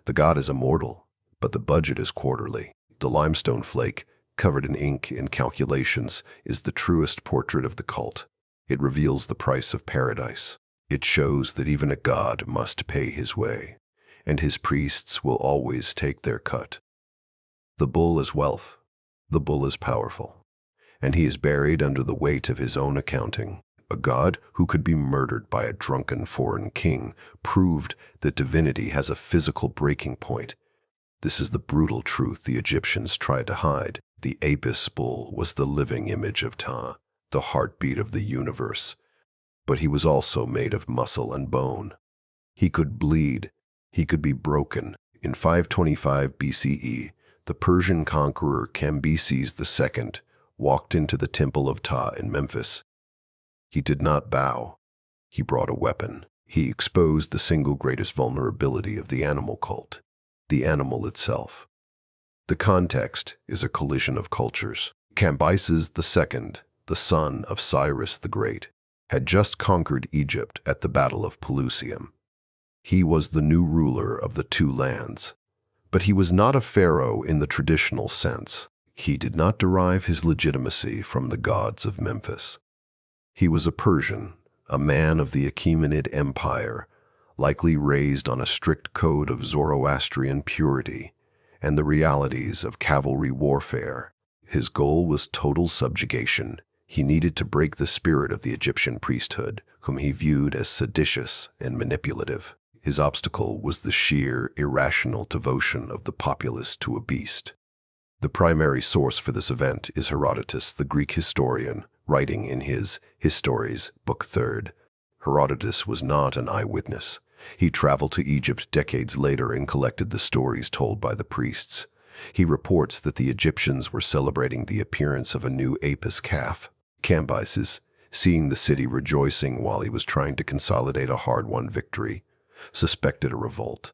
Speaker 1: The god is immortal, but the budget is quarterly. The limestone flake, covered in ink and calculations, is the truest portrait of the cult. It reveals the price of paradise. It shows that even a god must pay his way, and his priests will always take their cut. The bull is wealth. The bull is powerful, and he is buried under the weight of his own accounting. A god who could be murdered by a drunken foreign king proved that divinity has a physical breaking point. This is the brutal truth the Egyptians tried to hide. The Apis bull was the living image of Ptah, the heartbeat of the universe. But he was also made of muscle and bone. He could bleed. He could be broken. In 525 BCE, the Persian conqueror Cambyses II walked into the temple of Ptah in Memphis. He did not bow. He brought a weapon. He exposed the single greatest vulnerability of the animal cult, the animal itself. The context is a collision of cultures. Cambyses II, the son of Cyrus the Great, had just conquered Egypt at the Battle of Pelusium. He was the new ruler of the two lands. But he was not a pharaoh in the traditional sense. He did not derive his legitimacy from the gods of Memphis. He was a Persian, a man of the Achaemenid Empire, likely raised on a strict code of Zoroastrian purity and the realities of cavalry warfare. His goal was total subjugation. He needed to break the spirit of the Egyptian priesthood, whom he viewed as seditious and manipulative. His obstacle was the sheer, irrational devotion of the populace to a beast. The primary source for this event is Herodotus, the Greek historian, writing in his Histories, Book 3. Herodotus was not an eyewitness. He traveled to Egypt decades later and collected the stories told by the priests. He reports that the Egyptians were celebrating the appearance of a new Apis calf. Cambyses, seeing the city rejoicing while he was trying to consolidate a hard-won victory, suspected a revolt.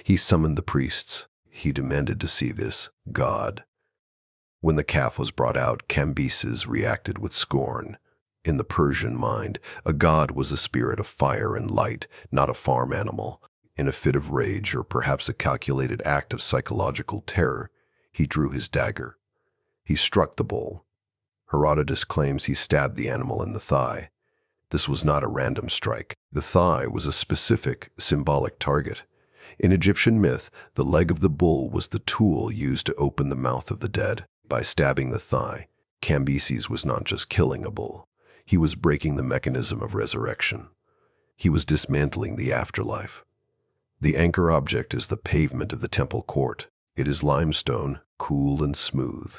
Speaker 1: He summoned the priests. He demanded to see this god. When the calf was brought out, Cambyses reacted with scorn. In the Persian mind, a god was a spirit of fire and light, not a farm animal. In a fit of rage, or perhaps a calculated act of psychological terror, he drew his dagger. He struck the bull. Herodotus claims he stabbed the animal in the thigh. This was not a random strike. The thigh was a specific, symbolic target. In Egyptian myth, the leg of the bull was the tool used to open the mouth of the dead. By stabbing the thigh, Cambyses was not just killing a bull. He was breaking the mechanism of resurrection. He was dismantling the afterlife. The anchor object is the pavement of the temple court. It is limestone, cool and smooth.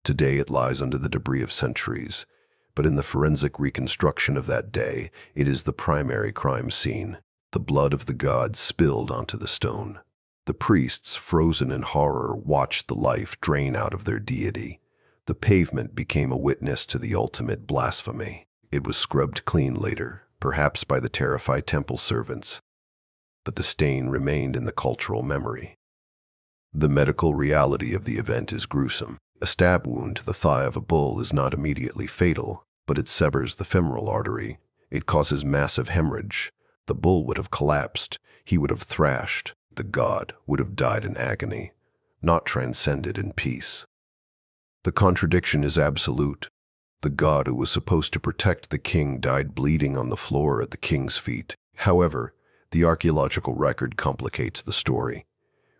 Speaker 1: Today it lies under the debris of centuries, but in the forensic reconstruction of that day, it is the primary crime scene. The blood of the gods spilled onto the stone. The priests, frozen in horror, watched the life drain out of their deity. The pavement became a witness to the ultimate blasphemy. It was scrubbed clean later, perhaps by the terrified temple servants, but the stain remained in the cultural memory. The medical reality of the event is gruesome. A stab wound to the thigh of a bull is not immediately fatal, but it severs the femoral artery. It causes massive hemorrhage. The bull would have collapsed. He would have thrashed. The god would have died in agony, not transcended in peace. The contradiction is absolute. The god who was supposed to protect the king died bleeding on the floor at the king's feet. However, the archaeological record complicates the story.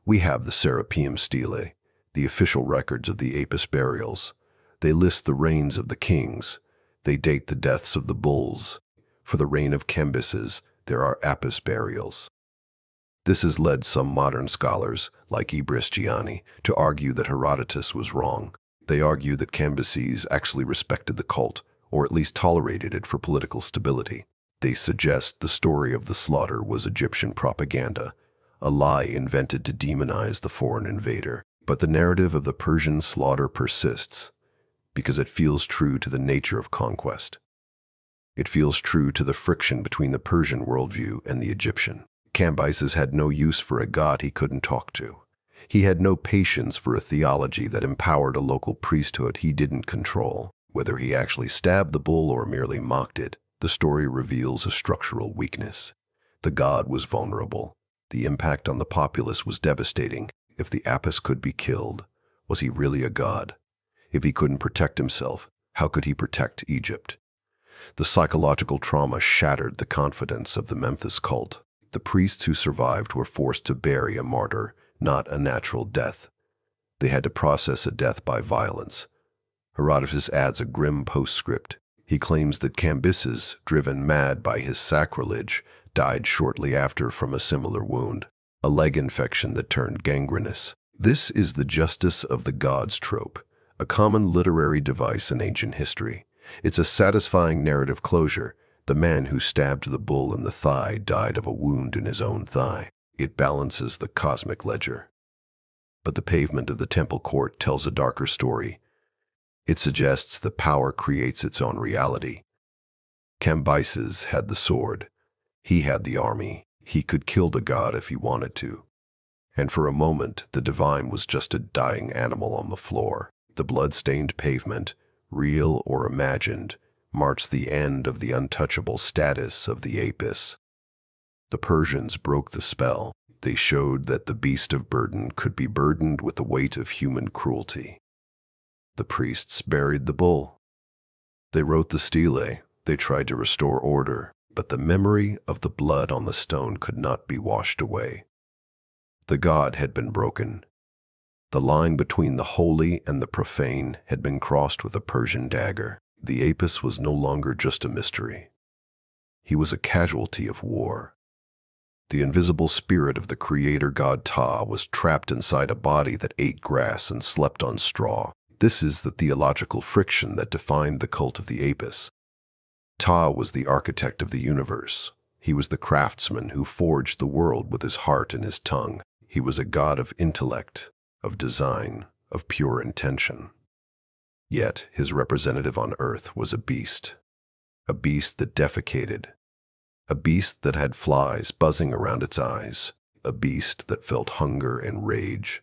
Speaker 1: We have the Serapeum stele, the official records of the Apis burials. They list the reigns of the kings. They date the deaths of the bulls. For the reign of Cambyses, there are Apis burials. This has led some modern scholars, like Gianni, to argue that Herodotus was wrong. They argue that Cambyses actually respected the cult, or at least tolerated it for political stability. They suggest the story of the slaughter was Egyptian propaganda, a lie invented to demonize the foreign invader. But the narrative of the Persian slaughter persists because it feels true to the nature of conquest. It feels true to the friction between the Persian worldview and the Egyptian. Cambyses had no use for a god he couldn't talk to. He had no patience for a theology that empowered a local priesthood he didn't control. Whether he actually stabbed the bull or merely mocked it, the story reveals a structural weakness. The god was vulnerable. The impact on the populace was devastating. If the Apis could be killed, was he really a god? If he couldn't protect himself, how could he protect Egypt? The psychological trauma shattered the confidence of the Memphis cult. The priests who survived were forced to bury a martyr, not a natural death. They had to process a death by violence. Herodotus adds a grim postscript. He claims that Cambyses, driven mad by his sacrilege, died shortly after from a similar wound, a leg infection that turned gangrenous. This is the justice of the gods trope, a common literary device in ancient history. It's a satisfying narrative closure. The man who stabbed the bull in the thigh died of a wound in his own thigh. It balances the cosmic ledger. But the pavement of the temple court tells a darker story. It suggests that power creates its own reality. Cambyses had the sword. He had the army. He could kill the god if he wanted to. And for a moment, the divine was just a dying animal on the floor. The blood-stained pavement, real or imagined, marks the end of the untouchable status of the Apis. The Persians broke the spell. They showed that the beast of burden could be burdened with the weight of human cruelty. The priests buried the bull. They wrote the stele. They tried to restore order, but the memory of the blood on the stone could not be washed away. The god had been broken. The line between the holy and the profane had been crossed with a Persian dagger. The Apis was no longer just a mystery. He was a casualty of war. The invisible spirit of the creator god Ptah was trapped inside a body that ate grass and slept on straw. This is the theological friction that defined the cult of the Apis. Ptah was the architect of the universe. He was the craftsman who forged the world with his heart and his tongue. He was a god of intellect, of design, of pure intention. Yet his representative on earth was a beast that defecated, a beast that had flies buzzing around its eyes, a beast that felt hunger and rage.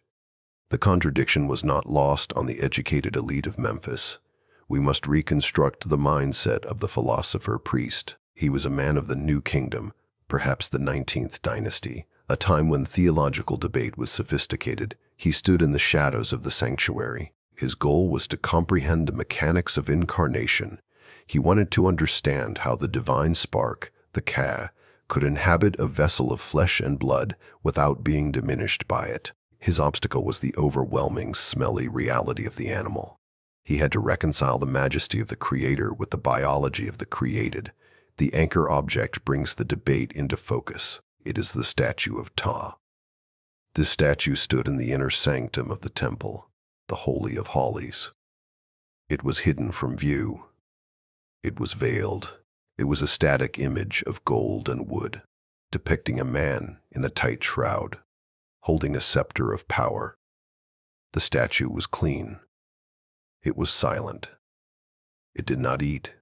Speaker 1: The contradiction was not lost on the educated elite of Memphis. We must reconstruct the mindset of the philosopher-priest. He was a man of the New Kingdom, perhaps the 19th dynasty, a time when theological debate was sophisticated. He stood in the shadows of the sanctuary. His goal was to comprehend the mechanics of incarnation. He wanted to understand how the divine spark, the Ka, could inhabit a vessel of flesh and blood without being diminished by it. His obstacle was the overwhelming, smelly reality of the animal. He had to reconcile the majesty of the creator with the biology of the created. The anchor object brings the debate into focus. It is the statue of Ptah. This statue stood in the inner sanctum of the temple, the Holy of Holies. It was hidden from view. It was veiled. It was a static image of gold and wood, depicting a man in a tight shroud, holding a scepter of power. The statue was clean. It was silent. It did not eat.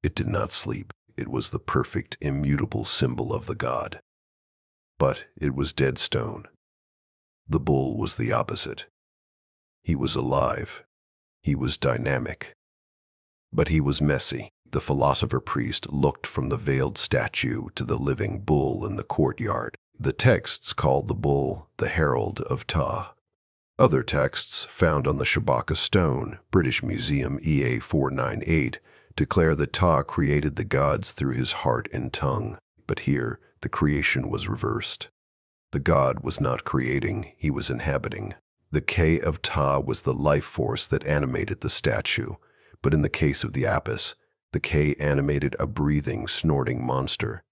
Speaker 1: It did not sleep. It was the perfect, immutable symbol of the god. But it was dead stone. The bull was the opposite. He was alive. He was dynamic. But he was messy. The philosopher-priest looked from the veiled statue to the living bull in the courtyard. The texts called the bull the herald of Ptah. Other texts found on the Shabaka stone, British Museum EA 498, declare that Ptah created the gods through his heart and tongue. But here, the creation was reversed. The god was not creating, he was inhabiting. The K of Ptah was the life force that animated the statue, but in the case of the Apis, the K animated a breathing, snorting monster.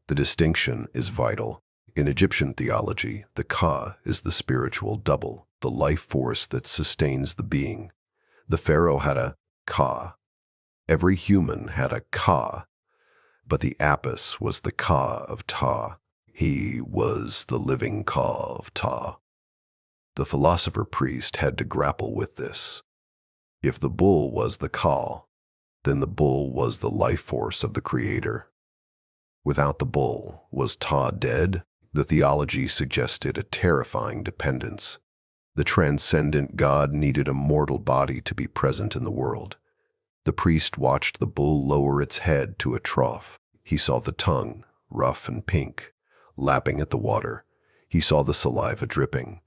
Speaker 1: The distinction is vital. In Egyptian theology, the Ka is the spiritual double, the life force that sustains the being. The pharaoh had a Ka. Every human had a Ka, but the Apis was the Ka of Ptah. He was the living Ka of Ptah. The philosopher-priest had to grapple with this. If the bull was the Ka, then the bull was the life force of the creator. Without the bull, was Ptah dead? The theology suggested a terrifying dependence. The transcendent god needed a mortal body to be present in the world. The priest watched the bull lower its head to a trough. He saw the tongue, rough and pink, lapping at the water. He saw the saliva dripping.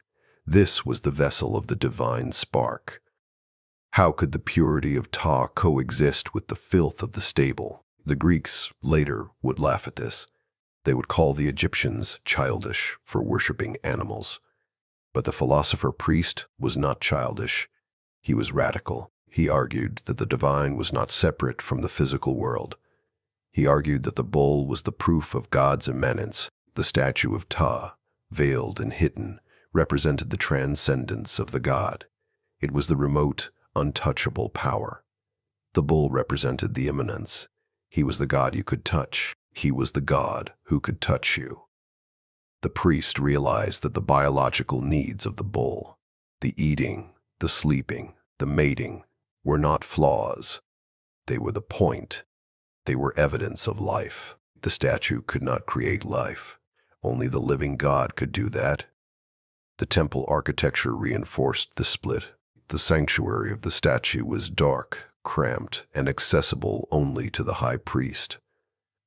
Speaker 1: This was the vessel of the divine spark. How could the purity of Ptah coexist with the filth of the stable? The Greeks later would laugh at this. They would call the Egyptians childish for worshipping animals. But the philosopher-priest was not childish. He was radical. He argued that the divine was not separate from the physical world. He argued that the bull was the proof of God's immanence. The statue of Ptah, veiled and hidden, represented the transcendence of the god. It was the remote, untouchable power. The bull represented the immanence. He was the god you could touch. He was the god who could touch you. The priest realized that the biological needs of the bull, the eating, the sleeping, the mating, were not flaws. They were the point. They were evidence of life. The statue could not create life. Only the living God could do that. The temple architecture reinforced the split. The sanctuary of the statue was dark, cramped, and accessible only to the high priest.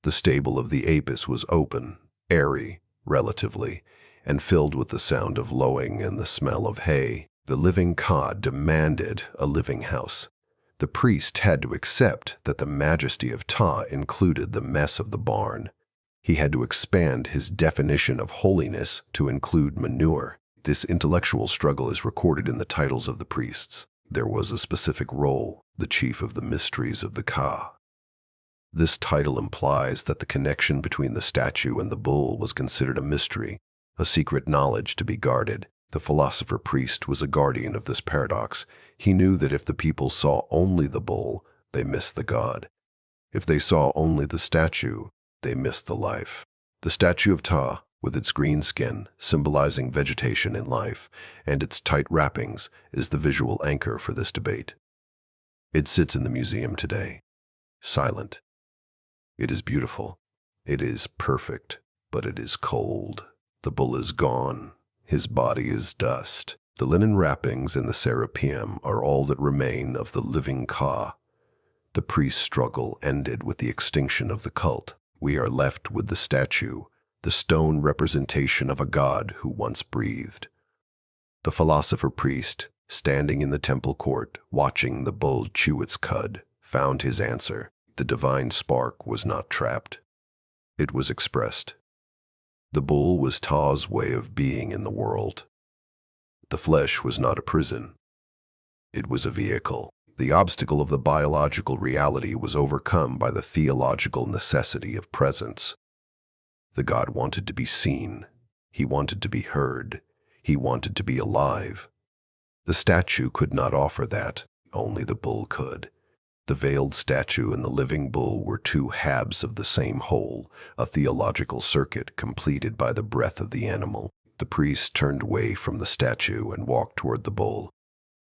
Speaker 1: The stable of the Apis was open, airy, relatively, and filled with the sound of lowing and the smell of hay. The living Ka demanded a living house. The priest had to accept that the majesty of Ptah included the mess of the barn. He had to expand his definition of holiness to include manure. This intellectual struggle is recorded in the titles of the priests. There was a specific role, the chief of the mysteries of the Ka. This title implies that the connection between the statue and the bull was considered a mystery, a secret knowledge to be guarded. The philosopher-priest was a guardian of this paradox. He knew that if the people saw only the bull, they missed the god. If they saw only the statue, they missed the life. The statue of Ptah, with its green skin, symbolizing vegetation and life, and its tight wrappings, is the visual anchor for this debate. It sits in the museum today, silent. It is beautiful. It is perfect, but it is cold. The bull is gone. His body is dust. The linen wrappings and the Serapeum are all that remain of the living Ka. The priest's struggle ended with the extinction of the cult. We are left with the statue, the stone representation of a god who once breathed. The philosopher-priest, standing in the temple court, watching the bull chew its cud, found his answer. The divine spark was not trapped. It was expressed. The bull was Ptah's way of being in the world. The flesh was not a prison. It was a vehicle. The obstacle of the biological reality was overcome by the theological necessity of presence. The god wanted to be seen. He wanted to be heard. He wanted to be alive. The statue could not offer that. Only the bull could. The veiled statue and the living bull were two halves of the same whole, a theological circuit completed by the breath of the animal. The priest turned away from the statue and walked toward the bull.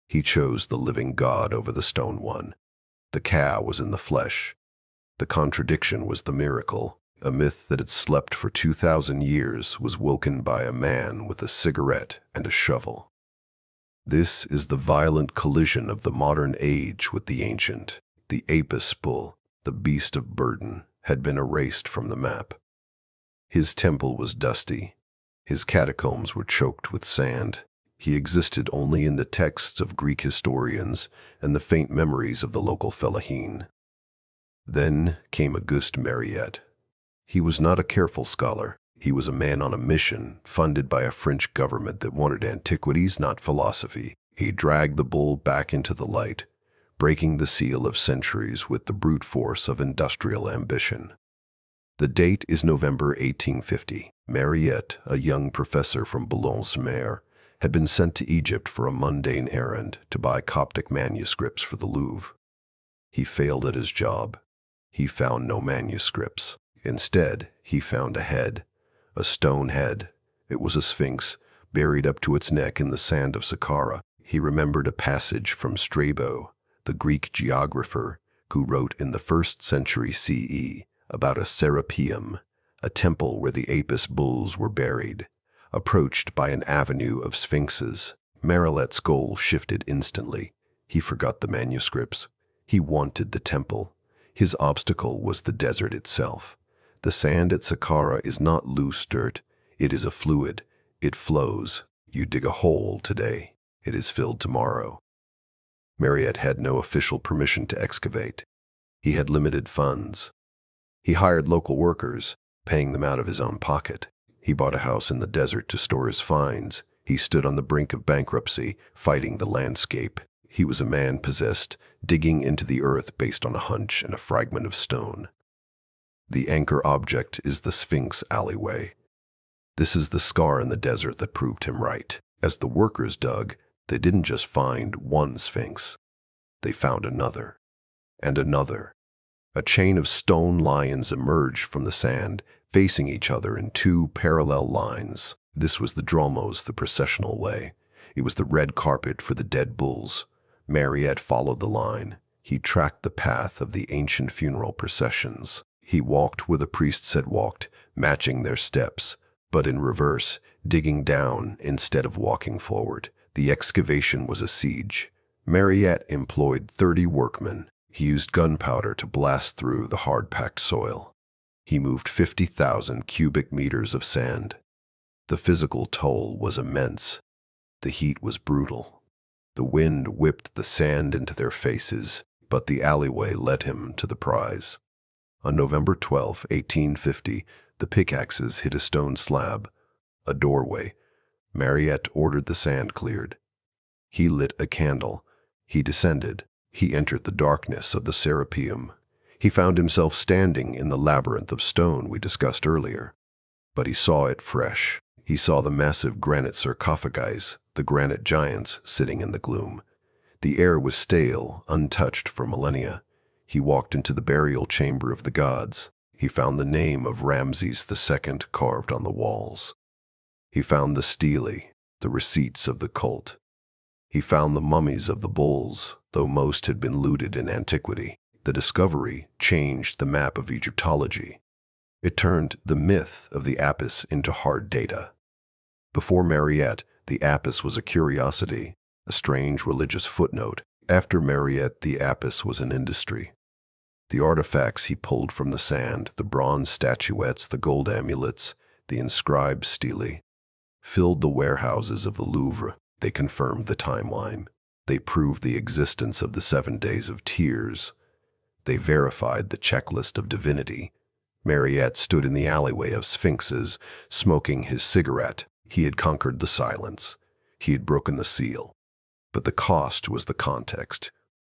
Speaker 1: He chose the living God over the stone one. The Ka was in the flesh. The contradiction was the miracle. A myth that had slept for 2,000 years was woken by a man with a cigarette and a shovel. This is the violent collision of the modern age with the ancient. The Apis bull, the beast of burden, had been erased from the map. His temple was dusty. His catacombs were choked with sand. He existed only in the texts of Greek historians and the faint memories of the local fellahin. Then came Auguste Mariette. He was not a careful scholar. He was a man on a mission, funded by a French government that wanted antiquities, not philosophy. He dragged the bull back into the light, breaking the seal of centuries with the brute force of industrial ambition. The date is November 1850. Mariette, a young professor from Boulogne-sur-Mer, had been sent to Egypt for a mundane errand to buy Coptic manuscripts for the Louvre. He failed at his job. He found no manuscripts. Instead, he found a head, a stone head. It was a sphinx, buried up to its neck in the sand of Saqqara. He remembered a passage from Strabo, the Greek geographer, who wrote in the 1st century CE about a Serapeum, a temple where the Apis bulls were buried, approached by an avenue of sphinxes. Mariette's goal shifted instantly. He forgot the manuscripts. He wanted the temple. His obstacle was the desert itself. The sand at Saqqara is not loose dirt. It is a fluid. It flows. You dig a hole today. It is filled tomorrow. Mariette had no official permission to excavate. He had limited funds. He hired local workers, paying them out of his own pocket. He bought a house in the desert to store his finds. He stood on the brink of bankruptcy, fighting the landscape. He was a man possessed, digging into the earth based on a hunch and a fragment of stone. The anchor object is the Sphinx alleyway. This is the scar in the desert that proved him right. As the workers dug, they didn't just find one Sphinx. They found another, and another. A chain of stone lions emerged from the sand, facing each other in 2 parallel lines. This was the dromos, the processional way. It was the red carpet for the dead bulls. Mariette followed the line. He tracked the path of the ancient funeral processions. He walked where the priests had walked, matching their steps, but in reverse, digging down instead of walking forward. The excavation was a siege. Mariette employed 30 workmen. He used gunpowder to blast through the hard-packed soil. He moved 50,000 cubic meters of sand. The physical toll was immense. The heat was brutal. The wind whipped the sand into their faces, but the alleyway led him to the prize. On November 12, 1850, the pickaxes hit a stone slab, a doorway. Mariette ordered the sand cleared. He lit a candle. He descended. He entered the darkness of the Serapeum. He found himself standing in the Labyrinth of Stone we discussed earlier. But he saw it fresh. He saw the massive granite sarcophagi, the Granite Giants, sitting in the gloom. The air was stale, untouched for millennia. He walked into the burial chamber of the gods. He found the name of Ramses II carved on the walls. He found the stele, the receipts of the cult. He found the mummies of the bulls, though most had been looted in antiquity. The discovery changed the map of Egyptology. It turned the myth of the Apis into hard data. Before Mariette, the Apis was a curiosity, a strange religious footnote. After Mariette, the Apis was an industry. The artifacts he pulled from the sand, the bronze statuettes, the gold amulets, the inscribed stele, filled the warehouses of the Louvre. They confirmed the timeline. They proved the existence of the 7 days of tears. They verified the checklist of divinity. Mariette stood in the alleyway of sphinxes, smoking his cigarette. He had conquered the silence. He had broken the seal. But the cost was the context.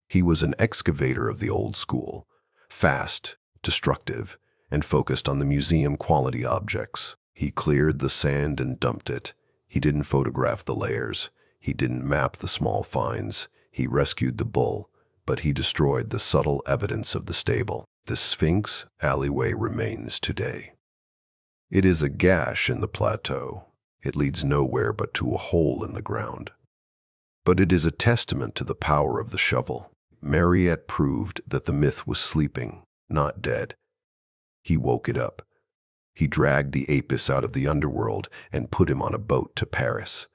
Speaker 1: He was an excavator of the old school, fast, destructive, and focused on the museum-quality objects. He cleared the sand and dumped it. He didn't photograph the layers. He didn't map the small finds. He rescued the bull, but he destroyed the subtle evidence of the stable. The Sphinx alleyway remains today. It is a gash in the plateau. It leads nowhere but to a hole in the ground. But it is a testament to the power of the shovel. Mariette proved that the myth was sleeping, not dead. He woke it up. He dragged the Apis out of the underworld and put him on a boat to Paris.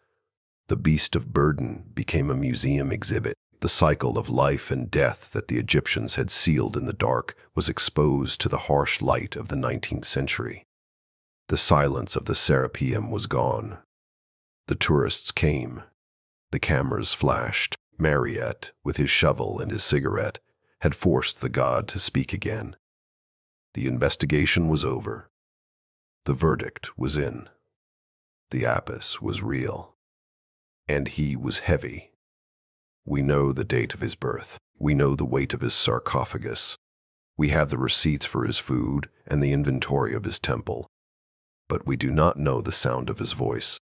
Speaker 1: The beast of burden became a museum exhibit. The cycle of life and death that the Egyptians had sealed in the dark was exposed to the harsh light of the 19th century. The silence of the Serapeum was gone. The tourists came. The cameras flashed. Mariette, with his shovel and his cigarette, had forced the god to speak again. The investigation was over. The verdict was in. The Apis was real. And he was heavy. We know the date of his birth. We know the weight of his sarcophagus. We have the receipts for his food and the inventory of his temple. But we do not know the sound of his voice.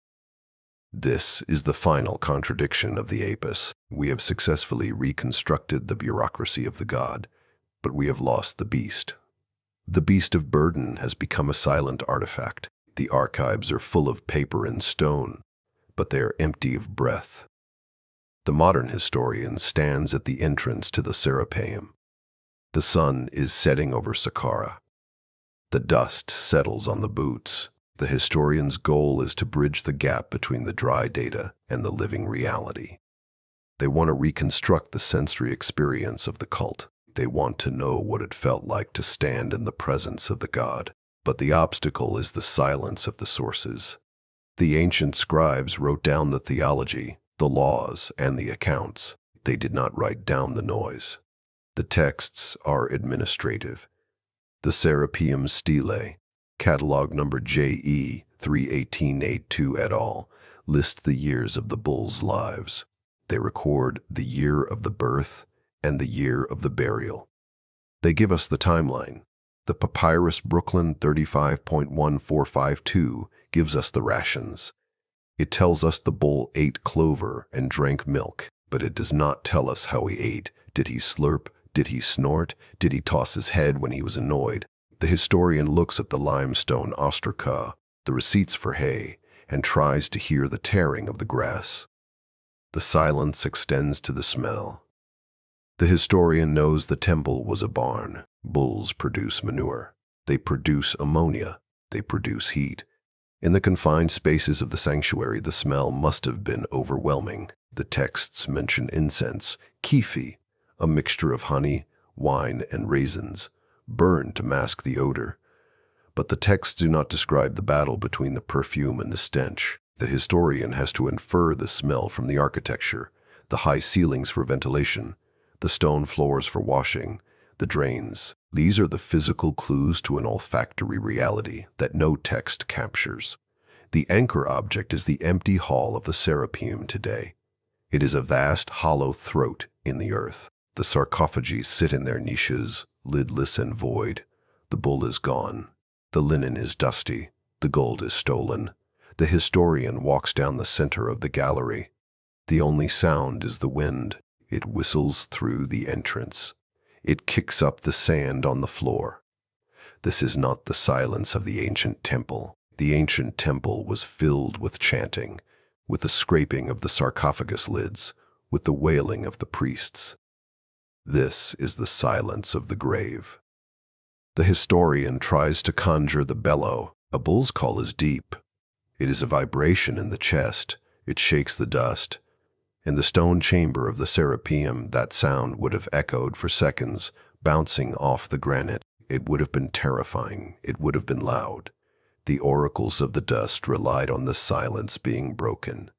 Speaker 1: This is the final contradiction of the Apis. We have successfully reconstructed the bureaucracy of the god, but we have lost the beast. The beast of burden has become a silent artifact. The archives are full of paper and stone, but they are empty of breath. The modern historian stands at the entrance to the Serapeum. The sun is setting over Saqqara. The dust settles on the boots. The historian's goal is to bridge the gap between the dry data and the living reality. They want to reconstruct the sensory experience of the cult. They want to know what it felt like to stand in the presence of the god. But the obstacle is the silence of the sources. The ancient scribes wrote down the theology, the laws, and the accounts. They did not write down the noise. The texts are administrative. The Serapeum Stele, catalog number JE 31882 et al., list the years of the bulls' lives. They record the year of the birth and the year of the burial. They give us the timeline. The Papyrus Brooklyn 35.1452 gives us the rations. It tells us the bull ate clover and drank milk, but it does not tell us how he ate. Did he slurp? Did he snort? Did he toss his head when he was annoyed? The historian looks at the limestone ostraca, the receipts for hay, and tries to hear the tearing of the grass. The silence extends to the smell. The historian knows the temple was a barn. Bulls produce manure. They produce ammonia. They produce heat. In the confined spaces of the sanctuary, the smell must have been overwhelming. The texts mention incense, kefi, a mixture of honey, wine, and raisins, burned to mask the odor. But the texts do not describe the battle between the perfume and the stench. The historian has to infer the smell from the architecture, the high ceilings for ventilation, the stone floors for washing, the drains. These are the physical clues to an olfactory reality that no text captures. The anchor object is the empty hall of the Serapeum today. It is a vast hollow throat in the earth. The sarcophagi sit in their niches, lidless and void. The bull is gone. The linen is dusty. The gold is stolen. The historian walks down the center of the gallery. The only sound is the wind. It whistles through the entrance. It kicks up the sand on the floor. This is not the silence of the ancient temple. The ancient temple was filled with chanting, with the scraping of the sarcophagus lids, with the wailing of the priests. This is the silence of the grave. The historian tries to conjure the bellow. A bull's call is deep. It is a vibration in the chest. It shakes the dust. In the stone chamber of the Serapeum, that sound would have echoed for seconds, bouncing off the granite. It would have been terrifying. It would have been loud. The oracles of the dust relied on the silence being broken.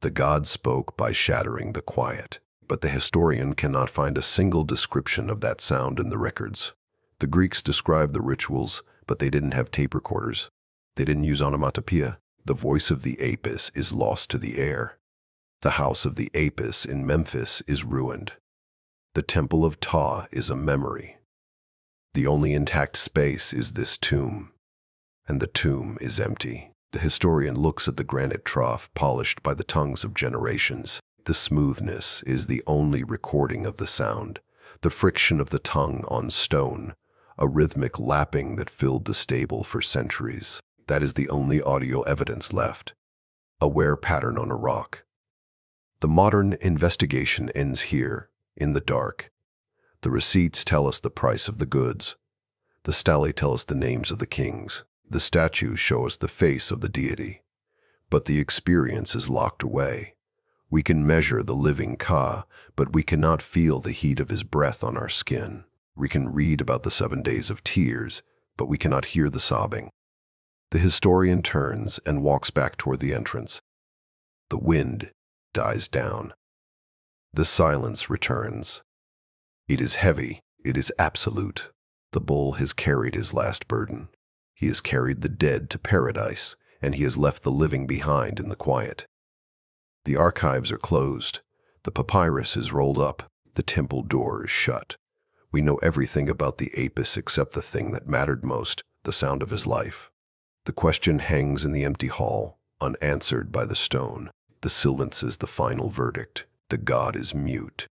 Speaker 1: The god spoke by shattering the quiet. But the historian cannot find a single description of that sound in the records. The Greeks described the rituals, but they didn't have tape recorders. They didn't use onomatopoeia. The voice of the Apis is lost to the air. The house of the Apis in Memphis is ruined. The temple of Ptah is a memory. The only intact space is this tomb, and the tomb is empty. The historian looks at the granite trough polished by the tongues of generations. The smoothness is the only recording of the sound, the friction of the tongue on stone, a rhythmic lapping that filled the stable for centuries. That is the only audio evidence left, a wear pattern on a rock. The modern investigation ends here, in the dark. The receipts tell us the price of the goods. The stelae tell us the names of the kings. The statues show us the face of the deity. But the experience is locked away. We can measure the living Ka, but we cannot feel the heat of his breath on our skin. We can read about the 7 days of tears, but we cannot hear the sobbing. The historian turns and walks back toward the entrance. The wind dies down. The silence returns. It is heavy. It is absolute. The bull has carried his last burden. He has carried the dead to paradise, and he has left the living behind in the quiet. The archives are closed. The papyrus is rolled up. The temple door is shut. We know everything about the Apis except the thing that mattered most, the sound of his life. The question hangs in the empty hall, unanswered by the stone. The silence is the final verdict. The god is mute.